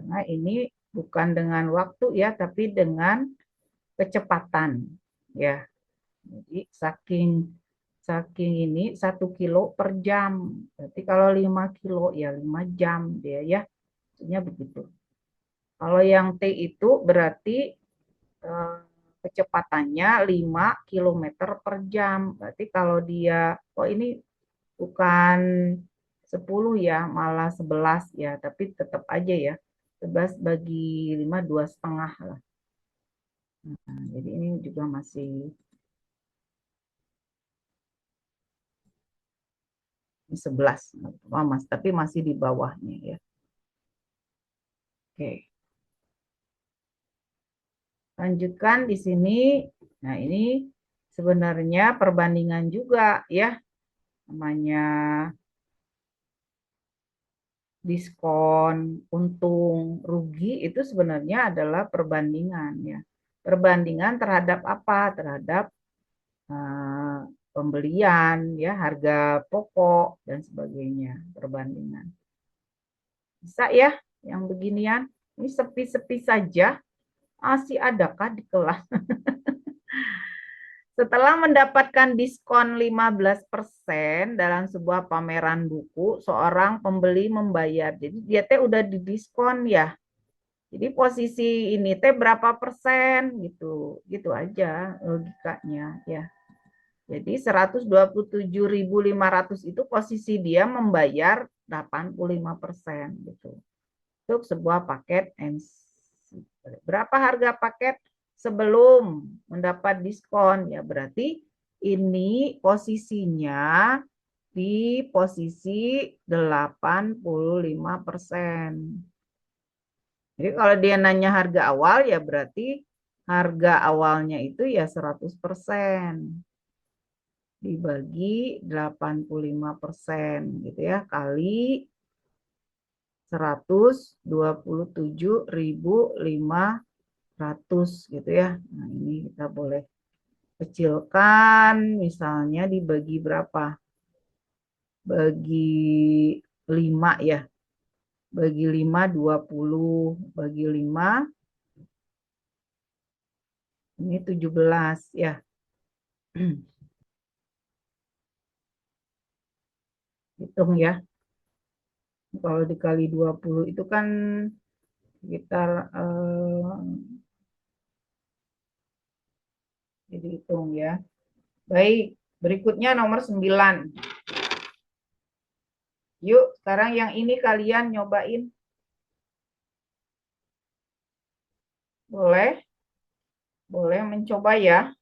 Karena ini bukan dengan waktu ya, tapi dengan kecepatan ya. Jadi saking saking ini 1 kilo per jam. Berarti kalau 5 kilo ya 5 jam dia ya. Maksudnya begitu. Kalau yang T itu berarti kecepatannya 5 kilometer per jam. Berarti kalau dia, oh ini bukan 10 ya, malah 11 ya, tapi tetap aja ya. 11 bagi 5, 2,5 lah. Nah, jadi ini juga masih 11, oh, mas, tapi masih di bawahnya ya. Oke, lanjutkan di sini. Nah, ini sebenarnya perbandingan juga ya, namanya diskon, untung, rugi itu sebenarnya adalah perbandingan ya. Perbandingan terhadap apa? Terhadap pembelian ya, harga pokok dan sebagainya, perbandingan. Bisa ya yang beginian? Ini sepi-sepi saja. Masih adakah di kelas? Setelah mendapatkan diskon 15% dalam sebuah pameran buku, seorang pembeli membayar. Jadi dia teh udah didiskon ya. Jadi posisi ini teh berapa persen gitu. Gitu aja logikanya ya. Jadi 127.500 itu posisi dia membayar 85% gitu. Untuk sebuah paket MC. Berapa harga paket sebelum mendapat diskon? Ya berarti ini posisinya di posisi 85%. Jadi kalau dia nanya harga awal ya berarti harga awalnya itu ya 100% dibagi 85% gitu ya, kali 127.500 gitu ya. Nah, ini kita boleh kecilkan, misalnya dibagi berapa? Bagi 5 ya. Bagi 5 20, bagi 5 ini 17 ya. Hitung ya. Kalau dikali 20 itu kan sekitar jadi hitung ya. Baik, berikutnya nomor 9. Yuk, sekarang yang ini kalian nyobain. Boleh? Boleh mencoba ya.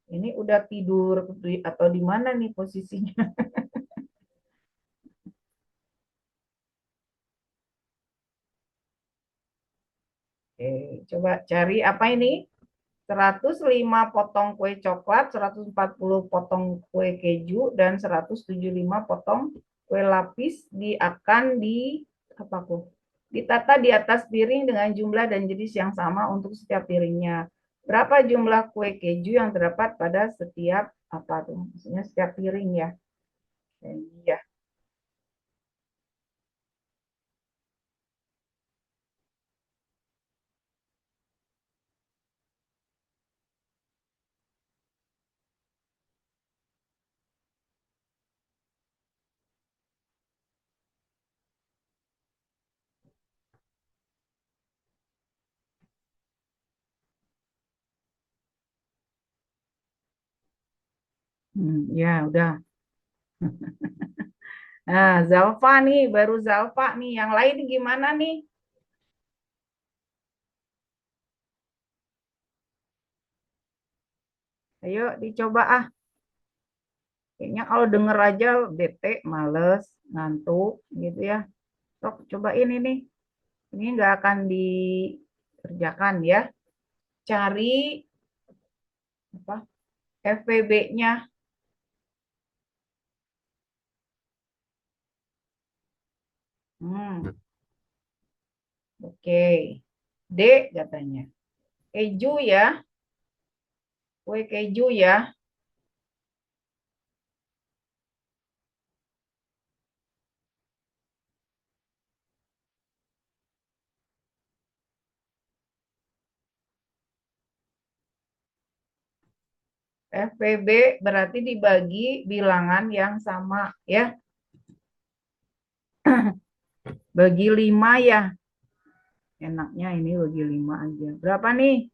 Ini udah tidur atau di mana nih posisinya? Oke, coba cari apa ini? 105 potong kue coklat, 140 potong kue keju, dan 175 potong kue lapis akan apa tuh? Ditata di atas piring dengan jumlah dan jenis yang sama untuk setiap piringnya. Berapa jumlah kue keju yang terdapat pada setiap apa tuh? Maksudnya setiap piring ya. Iya. Ya udah. Nah, Zalfa nih, baru Zalfa nih. Yang lain gimana nih? Ayo dicoba ah. Kayaknya kalau denger aja bete, males, ngantuk gitu ya. Sok cobain ini. Ini nggak akan dikerjakan ya. Cari apa FVB-nya. Oke. D katanya. Keju ya. Kue keju ya. FPB berarti dibagi bilangan yang sama ya. Bagi 5 ya. Enaknya ini bagi 5 aja. Berapa nih?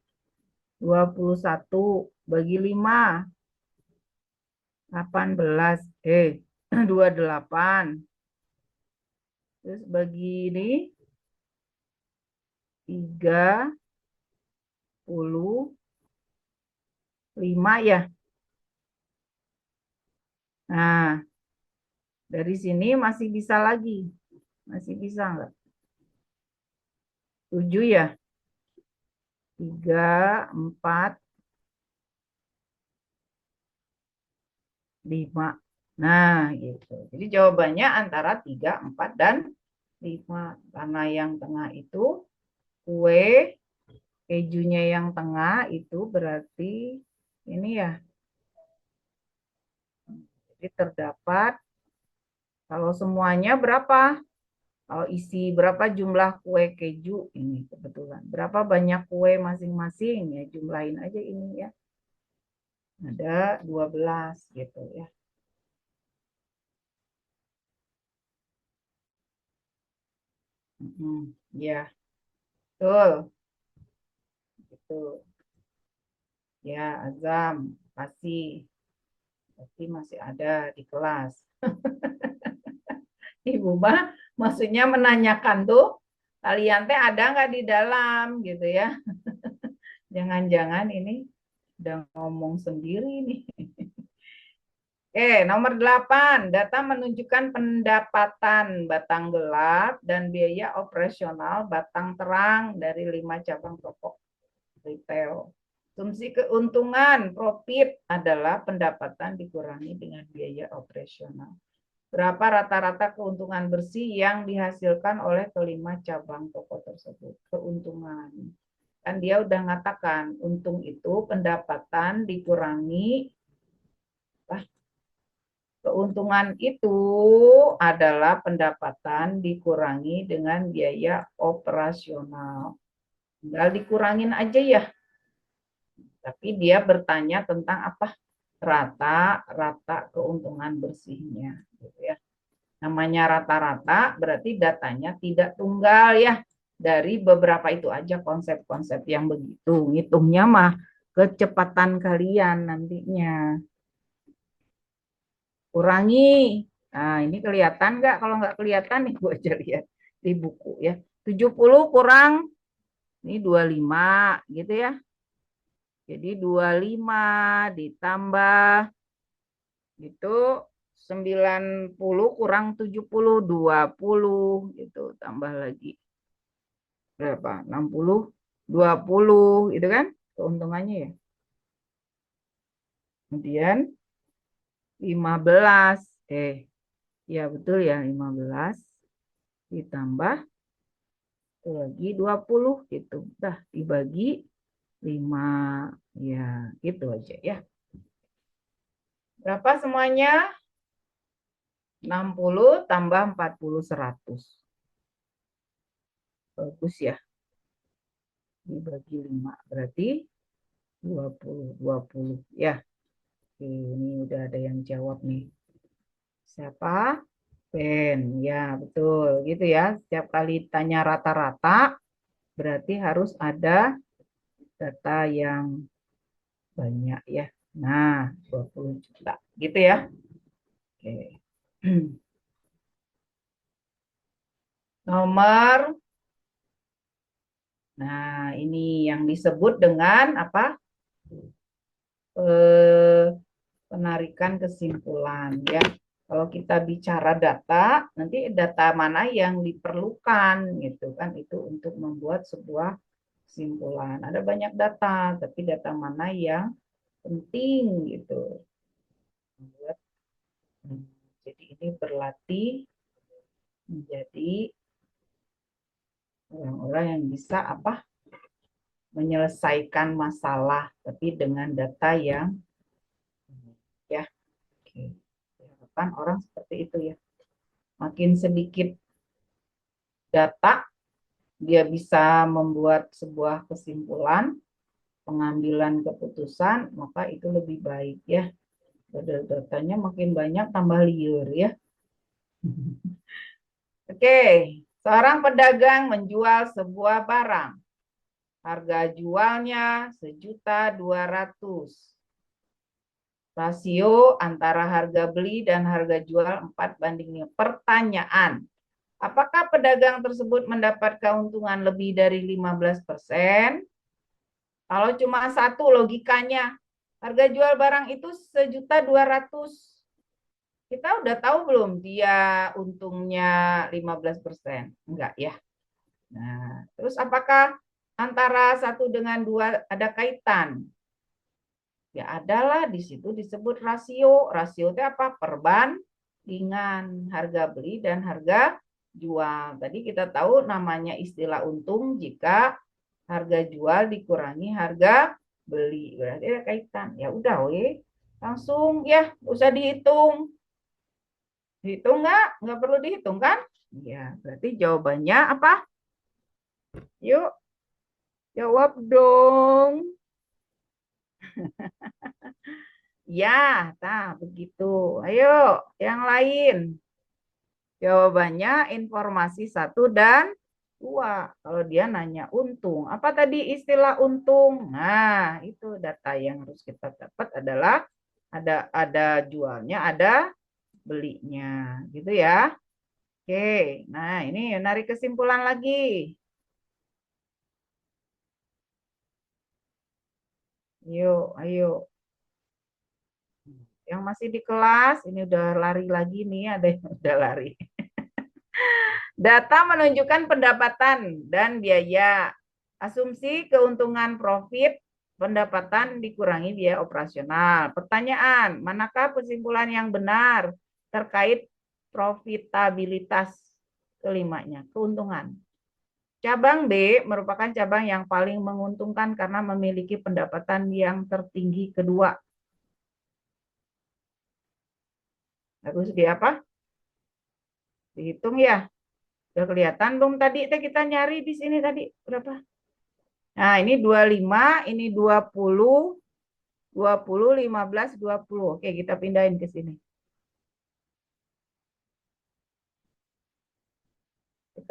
21 bagi 5. 18. 28. Terus bagi ini 35 ya. Nah, dari sini masih bisa lagi. Masih bisa enggak? 7 ya. 3, 4, 5. Nah, gitu. Jadi jawabannya antara 3, 4, dan 5. Karena yang tengah itu kue, kejunya yang tengah itu berarti ini ya. Jadi terdapat, kalau semuanya berapa? Kalau isi berapa jumlah kue keju ini kebetulan. Berapa banyak kue masing-masing ya, jumlahin aja ini ya. Ada 12 gitu ya. Ya, betul. Gitu. Ya, Azam, pasti masih ada di kelas. Ibu mah maksudnya menanyakan tuh, kalian teh ada nggak di dalam gitu ya. Jangan-jangan ini udah ngomong sendiri nih. Nomor 8. Data menunjukkan pendapatan batang gelap dan biaya operasional batang terang dari 5 cabang toko retail. Asumsi keuntungan profit adalah pendapatan dikurangi dengan biaya operasional. Berapa rata-rata keuntungan bersih yang dihasilkan oleh kelima cabang toko tersebut? Keuntungan. Kan dia udah ngatakan, untung itu pendapatan dikurangi, keuntungan itu adalah pendapatan dikurangi dengan biaya operasional. Tinggal dikurangin aja ya. Tapi dia bertanya tentang apa? Rata-rata keuntungan bersihnya. Gitu ya. Namanya rata-rata berarti datanya tidak tunggal ya. Dari beberapa itu aja konsep-konsep yang begitu. Ngitungnya mah kecepatan kalian nantinya. Kurangi. Nah, ini kelihatan nggak? Kalau nggak kelihatan nih gue aja lihat di buku ya. 70 kurang ini 25 gitu ya. Jadi 25 ditambah itu 90 kurang 70, 20 gitu. Tambah lagi berapa? 60, 20 gitu kan? Keuntungannya ya. Kemudian 15. Ya betul ya, 15 ditambah lagi 20 gitu. Dah dibagi 5 ya, gitu aja ya. Berapa semuanya? 60 tambah 40 100. Bagus ya. Dibagi 5 berarti 20 ya. Oke, ini udah ada yang jawab nih. Siapa? Ben. Ya, betul gitu ya. Setiap kali tanya rata-rata berarti harus ada data yang banyak ya. Nah, 20 juta gitu ya. Oke. Nomor, nah ini yang disebut dengan apa? Penarikan kesimpulan ya. Kalau kita bicara data, nanti data mana yang diperlukan gitu kan, itu untuk membuat sebuah kesimpulan. Ada banyak data, tapi data mana yang penting gitu. Jadi ini berlatih menjadi orang-orang yang bisa apa? Menyelesaikan masalah, tapi dengan data yang ya. Oke. Harapan orang seperti itu ya. Makin sedikit data, dia bisa membuat sebuah kesimpulan. pengambilan keputusan, maka itu lebih baik ya. Datanya makin banyak tambah liar ya. Oke, seorang pedagang menjual sebuah barang. Harga jualnya 1.200.000. Rasio antara harga beli dan harga jual 4:5. Pertanyaan, apakah pedagang tersebut mendapat keuntungan lebih dari 15%? Kalau cuma satu logikanya, harga jual barang itu 1.200.000. Kita udah tahu belum dia untungnya 15%? Enggak ya. Nah, terus apakah antara satu dengan dua ada kaitan? Ya adalah di situ disebut rasio. Rasio itu apa? Perbandingan harga beli dan harga jual. Tadi kita tahu namanya istilah untung jika harga jual dikurangi harga beli. Berarti ada kaitan. Ya udah, weh. Langsung ya, usah dihitung. Dihitung nggak? Nggak perlu dihitung kan? Ya, berarti jawabannya apa? Yuk, jawab dong. Ya, nah begitu. Ayo, yang lain. Jawabannya informasi 1 dan 2. Kalau dia nanya untung. Apa tadi istilah untung? Nah, itu data yang harus kita dapat adalah ada jualnya, ada belinya. Gitu ya. Oke, nah ini narik kesimpulan lagi. Yuk, ayo. Yang masih di kelas, ini udah lari lagi nih, ada yang udah lari. Data menunjukkan pendapatan dan biaya. Asumsi keuntungan profit pendapatan dikurangi biaya operasional. Pertanyaan, manakah kesimpulan yang benar terkait profitabilitas kelimanya? Keuntungan. Cabang B merupakan cabang yang paling menguntungkan karena memiliki pendapatan yang tertinggi kedua. Harus di apa? Dihitung ya. Udah kelihatan belum tadi kita nyari di sini tadi berapa? Nah, ini 25, ini 20, 20, 15, 20. Oke, kita pindahin ke sini.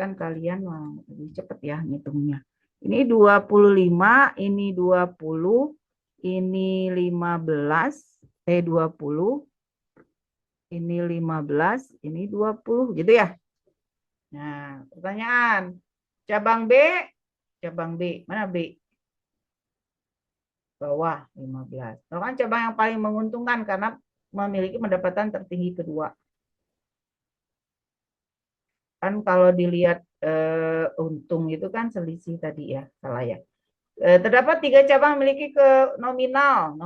Kan kalian lebih cepat ya ngitungnya. Ini 25, ini 20, ini 15, 20, ini 15, ini 20, gitu ya. Nah, pertanyaan. Cabang B, mana B? Bawah 15. Itu kan cabang yang paling menguntungkan karena memiliki pendapatan tertinggi kedua. Kan kalau dilihat untung itu kan selisih tadi ya, salah ya. Terdapat 3 cabang memiliki ke nominal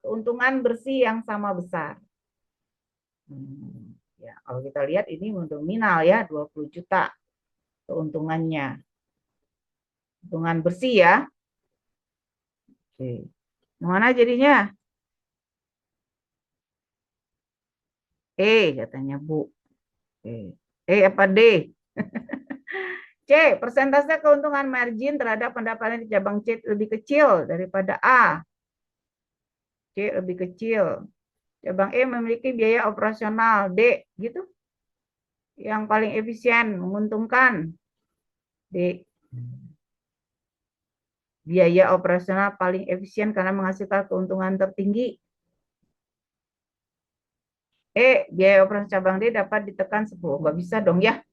keuntungan bersih yang sama besar. Ya, kalau kita lihat ini nominal ya 20 juta keuntungannya. Keuntungan bersih ya. Oke. Mana jadinya? Katanya Bu. Apa D? C, persentase keuntungan margin terhadap pendapatan di cabang C lebih kecil daripada A. C lebih kecil. Cabang E memiliki biaya operasional D, gitu. Yang paling efisien, menguntungkan D. Biaya operasional paling efisien karena menghasilkan keuntungan tertinggi. Biaya operasional cabang D dapat ditekan 10. Nggak bisa dong ya.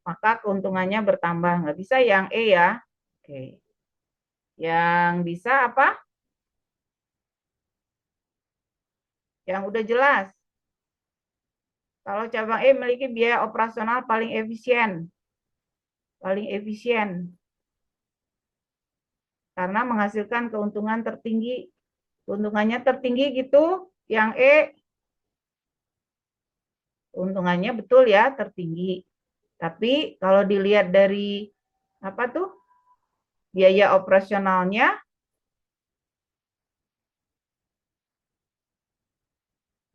Maka keuntungannya bertambah. Nggak bisa yang E ya. Oke. Yang bisa apa? Yang udah jelas. Kalau cabang E memiliki biaya operasional paling efisien. Paling efisien. Karena menghasilkan keuntungan tertinggi. Keuntungannya tertinggi gitu. Yang E, keuntungannya betul ya, tertinggi. Tapi kalau dilihat dari apa tuh? Biaya operasionalnya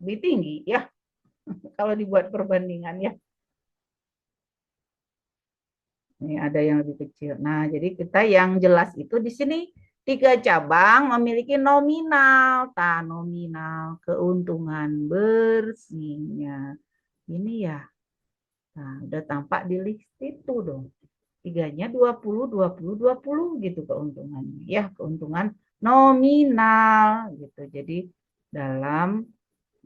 lebih tinggi ya. Kalau dibuat perbandingan ya. Ini ada yang lebih kecil. Nah, jadi kita yang jelas itu di sini Tiga cabang memiliki nominal, nominal keuntungan bersihnya. Ini ya. Nah, udah tampak di list itu dong. Tiganya 20, 20, 20 gitu keuntungannya. Ya, keuntungan nominal gitu. Jadi dalam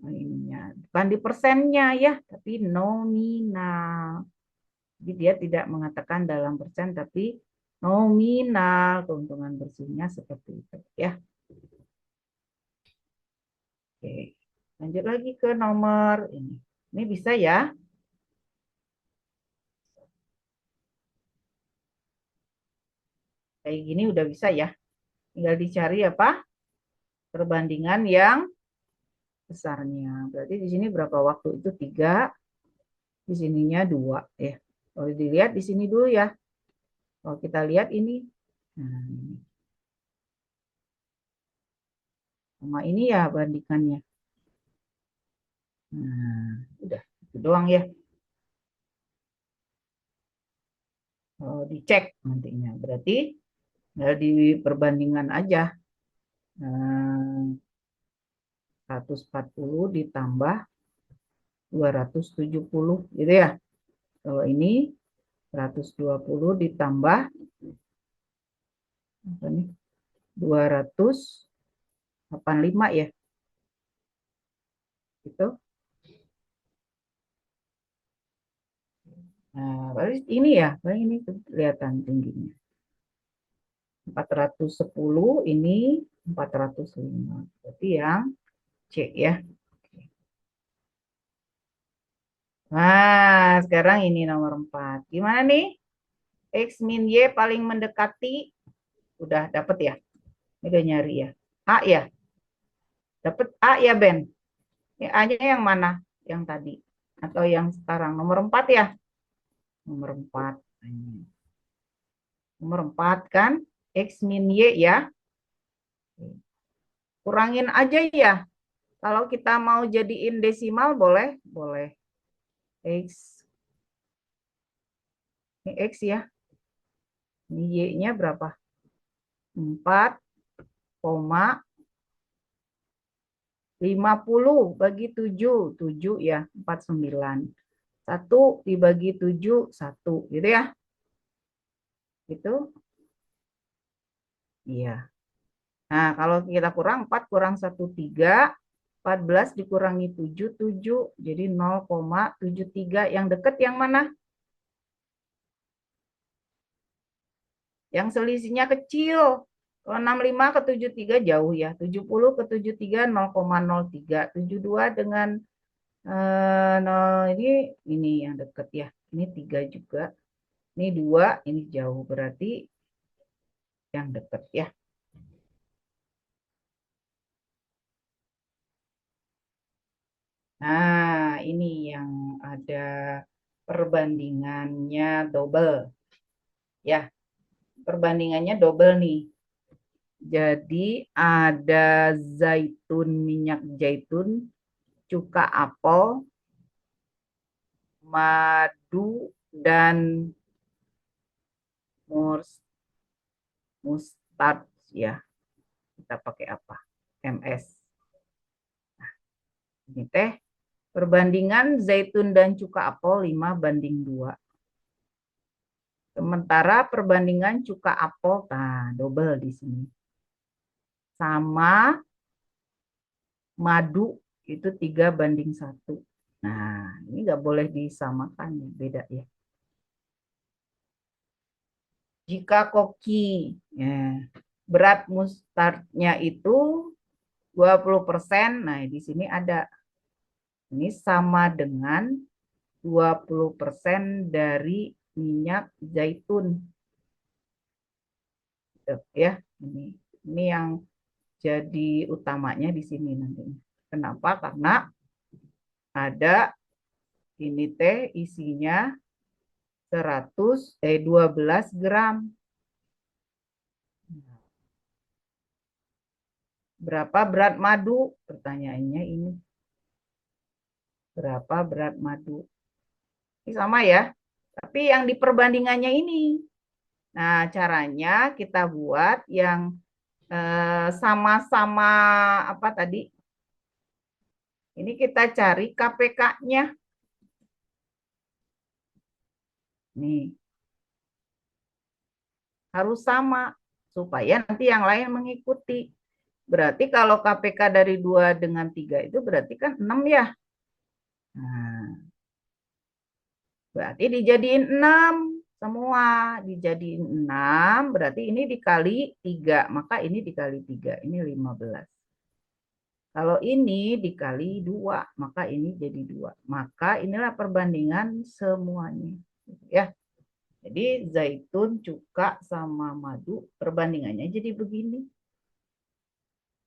ininya, bukan di persennya ya, tapi nominal. Jadi dia tidak mengatakan dalam persen, tapi nominal keuntungan bersihnya seperti itu ya. Oke, lanjut lagi ke nomor ini. Ini bisa ya. Kayak gini udah bisa ya. Tinggal dicari apa? Perbandingan yang besarnya. Berarti di sini berapa waktu itu 3, di sininya 2 ya. Kalau dilihat di sini dulu ya. Kalau kita lihat ini. Nah, ini. Sama ini ya bandingkannya. Nah, udah itu doang ya. Kalau dicek nantinya. Berarti di perbandingan aja. Nah, 140 ditambah 270 gitu ya. Kalau ini 120 ditambah apa nih? 285 ya. Gitu. Nah, ini ya, ini kelihatan tingginya. 410 ini 405. Berarti yang C ya. Nah, sekarang ini nomor 4. Gimana nih? X min Y paling mendekati. Udah dapet ya? Ini udah nyari ya. A ya? Dapet A ya, Ben? Ini A-nya yang mana? Yang tadi? Atau yang sekarang? Nomor 4 ya? Nomor 4. Nomor 4 kan? X min Y ya? Kurangin aja ya. Kalau kita mau jadiin desimal boleh? Boleh. X. Ini X ya. Ini Y-nya berapa? 4,50 bagi 7. 7 ya. 49. 1 dibagi 7, 1. Gitu ya. Gitu. Iya. Nah, kalau kita kurang 4 kurang 1, 3. 14 dikurangi 7, 7. Jadi 0,73. Yang dekat yang mana? Yang selisihnya kecil. Kalau 65 ke 73 jauh ya. 70 ke 73 0,03. 72 dengan 0 ini yang dekat ya. Ini 3 juga. Ini 2, ini jauh. Berarti yang dekat ya. Nah, ini yang ada perbandingannya double. Ya, perbandingannya double nih. Jadi ada zaitun, minyak zaitun, cuka apel, madu, dan mustard ya. Kita pakai apa? MS. Ini teh perbandingan zaitun dan cuka apel 5:2. Sementara perbandingan cuka apel, nah double di sini. Sama madu itu 3:1. Nah, ini nggak boleh disamakan, beda ya. Jika koki ya, berat mustardnya itu 20%, nah di sini ada. Ini sama dengan 20% dari minyak zaitun. Ya, ini yang jadi utamanya di sini nanti. Kenapa? Karena ada ini teh isinya 12 gram. Berapa berat madu? Pertanyaannya ini. Berapa berat madu? Ini sama ya. Tapi yang di perbandingannya ini. Nah, caranya kita buat yang sama-sama apa tadi? Ini kita cari KPK-nya. Nih, harus sama supaya nanti yang lain mengikuti. Berarti kalau KPK dari 2 dengan 3 itu berarti kan 6 ya. Nah, berarti dijadiin 6 semua. Dijadiin 6 berarti ini dikali 3. Maka ini dikali 3. Ini 15. Kalau ini dikali 2, maka ini jadi 2. Maka inilah perbandingan semuanya. Ya. Jadi zaitun, cuka, sama madu perbandingannya jadi begini.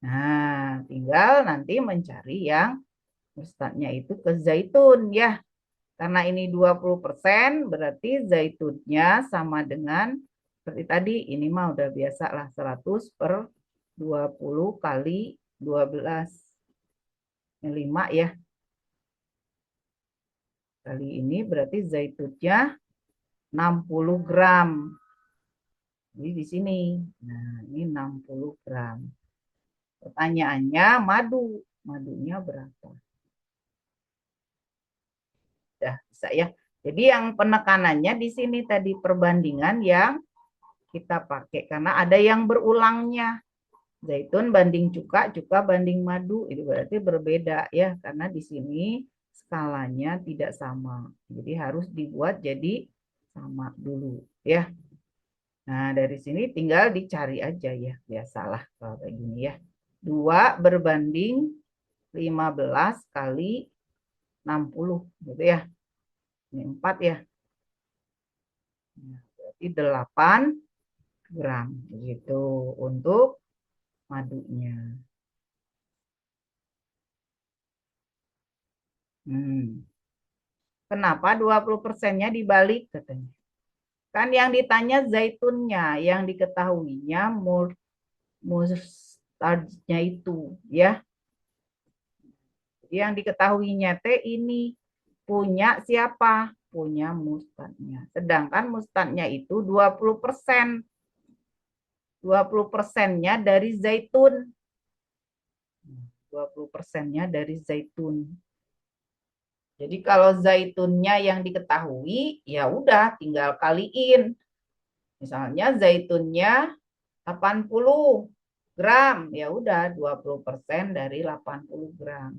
Nah, tinggal nanti mencari yang mustadnya itu ke zaitun ya. Karena ini 20% berarti zaitunnya sama dengan seperti tadi. Ini mah udah biasa lah 100 per 20 kali 12. Ini 5 ya. Kali ini berarti zaitunnya 60 gram. Jadi di sini. Nah, ini 60 gram. Pertanyaannya madu. Madunya berapa? Sudah bisa ya. Jadi yang penekanannya di sini tadi perbandingan yang kita pakai karena ada yang berulangnya. Zaitun banding cuka, cuka banding madu itu berarti berbeda ya karena di sini skalanya tidak sama. Jadi harus dibuat jadi sama dulu ya. Nah, dari sini tinggal dicari aja ya. Biasalah kalau kayak gini ya. 2 berbanding 15 kali 60 gitu ya. Ini 4 ya. Nah, berarti 8 gram gitu untuk madunya. Kenapa 20%-nya dibalik katanya? Kan yang ditanya zaitunnya, yang diketahuinya mustardnya itu ya. Yang diketahuinya teh ini punya siapa? Punya mustardnya. Sedangkan mustardnya itu 20%. 20%-nya dari zaitun. 20%-nya dari zaitun. Jadi kalau zaitunnya yang diketahui, ya udah tinggal kaliin. Misalnya zaitunnya 80 gram, ya udah 20% dari 80 gram.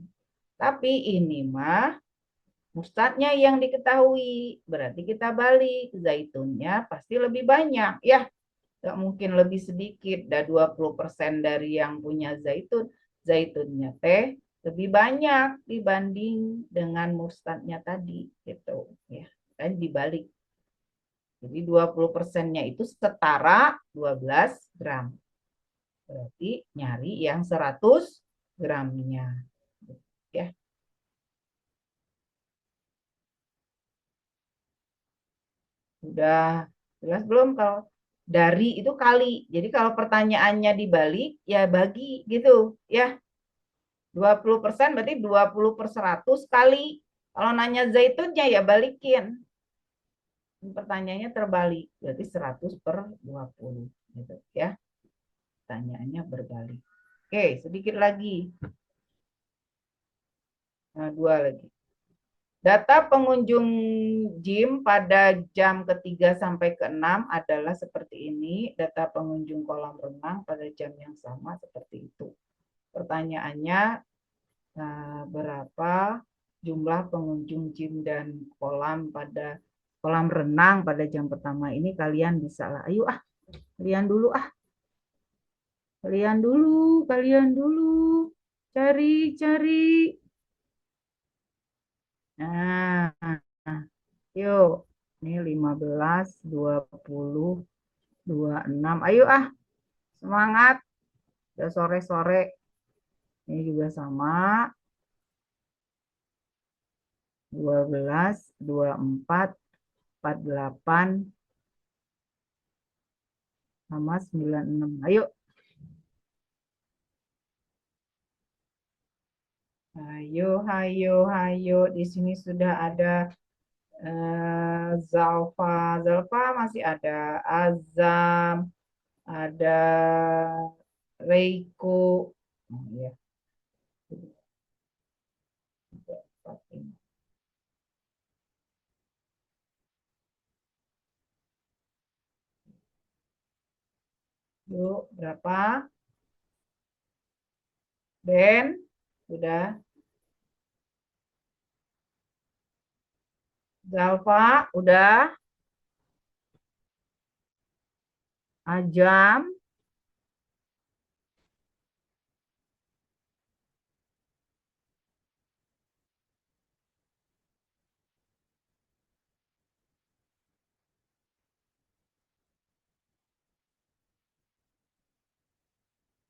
Tapi ini mah mustardnya yang diketahui. Berarti kita balik, zaitunnya pasti lebih banyak. Ya, nggak mungkin lebih sedikit. Dan 20% dari yang punya zaitun, zaitunnya teh lebih banyak dibanding dengan mustardnya tadi gitu ya. Dan dibalik. Jadi 20%-nya itu setara 12 gram. Berarti nyari yang 100 gramnya. Ya. Udah jelas belum kalau dari itu kali. Jadi kalau pertanyaannya dibalik ya bagi gitu ya. 20% berarti 20 per 100 kali. Kalau nanya zaitunnya ya balikin. Pertanyaannya terbalik. Berarti 100 per 20 gitu ya. Pertanyaannya berbalik. Oke, sedikit lagi. Nah, 2 lagi. Data pengunjung gym pada jam ketiga sampai ke-6 adalah seperti ini. Data pengunjung kolam renang pada jam yang sama seperti itu. Pertanyaannya, berapa jumlah pengunjung gym dan kolam renang pada jam pertama ini? Kalian bisa lah. Ayo kalian dulu Kalian dulu. Cari. Nah, yuk. Ini 15, 20, 26. Ayo semangat. Udah sore-sore. Ini juga sama. 12, 24, 48, sama 96. Ayo. Hayo. Di sini sudah ada Zalfa masih ada, Azam, ada Reiko. Oh, ya. Yuk, berapa? Ben, udah. Zalfa, udah. Ajam,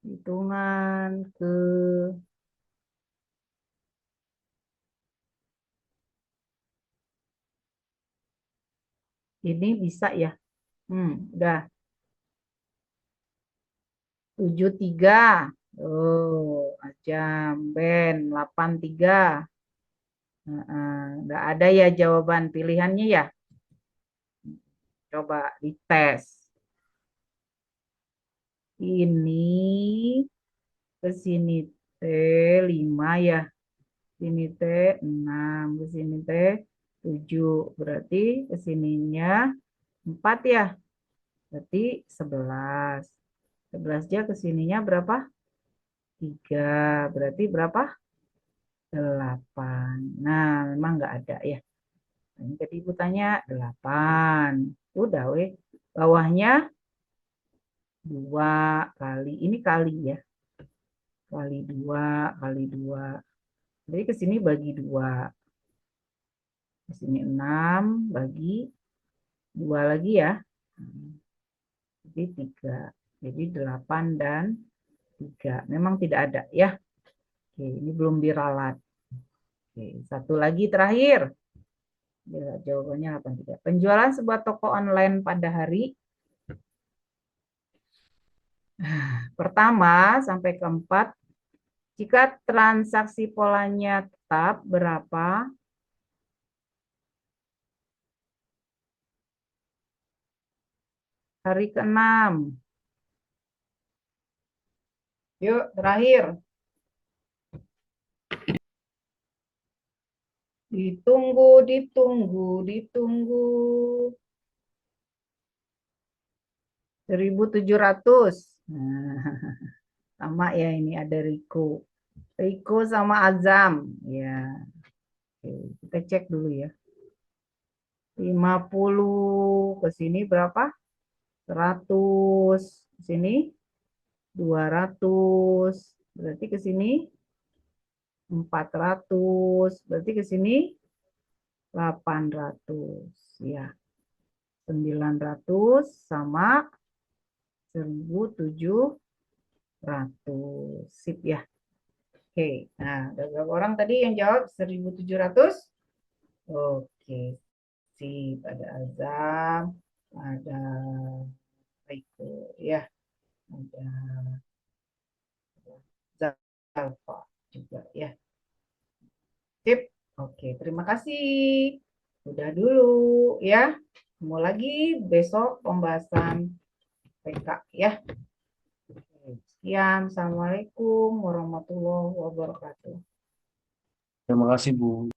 hitungan ke ini bisa ya. Udah. 73. Oh, Ajam, Ben, 83. Nggak ada ya jawaban pilihannya ya. Coba dites. Ini ke sini T 5 ya. Sini T 6, ke sini T 7. Berarti ke sininya 4 ya. Berarti 11. 11 aja ke sininya berapa? 3. Berarti berapa? 8. Nah, memang nggak ada ya. Ini tadi ibu tanya 8. Udah weh. Bawahnya 2 kali. Ini kali ya. Kali 2 kali 2. Jadi ke sini bagi 2. Ke sini 6 bagi 2 lagi ya. Jadi 3. Jadi 8 dan 3. Memang tidak ada ya. Oke, ini belum diralat. Oke, satu lagi terakhir. Ya, jawabannya 83. Penjualan sebuah toko online pada hari pertama sampai keempat, jika transaksi polanya tetap berapa? Hari ke-6. Yuk, terakhir. Ditunggu, ditunggu, ditunggu. 1.700. Nah, sama ya ini ada Riko. Riko sama Azam. Ya, oke, kita cek dulu ya. 50 ke sini berapa? 100. Ke sini 200. Berarti ke sini 400. Berarti ke sini 800. Ya, 900 sama 1.700. Sip ya. Oke, nah ada berapa orang tadi yang jawab 1.700? Oke, sip. Ada Azam, ada Riko, ya, ada Zalfa juga ya. Sip. Oke, terima kasih. Udah dulu ya. Mau lagi besok pembahasan PK ya. Sekian. Assalamualaikum warahmatullahi wabarakatuh. Terima kasih Bu.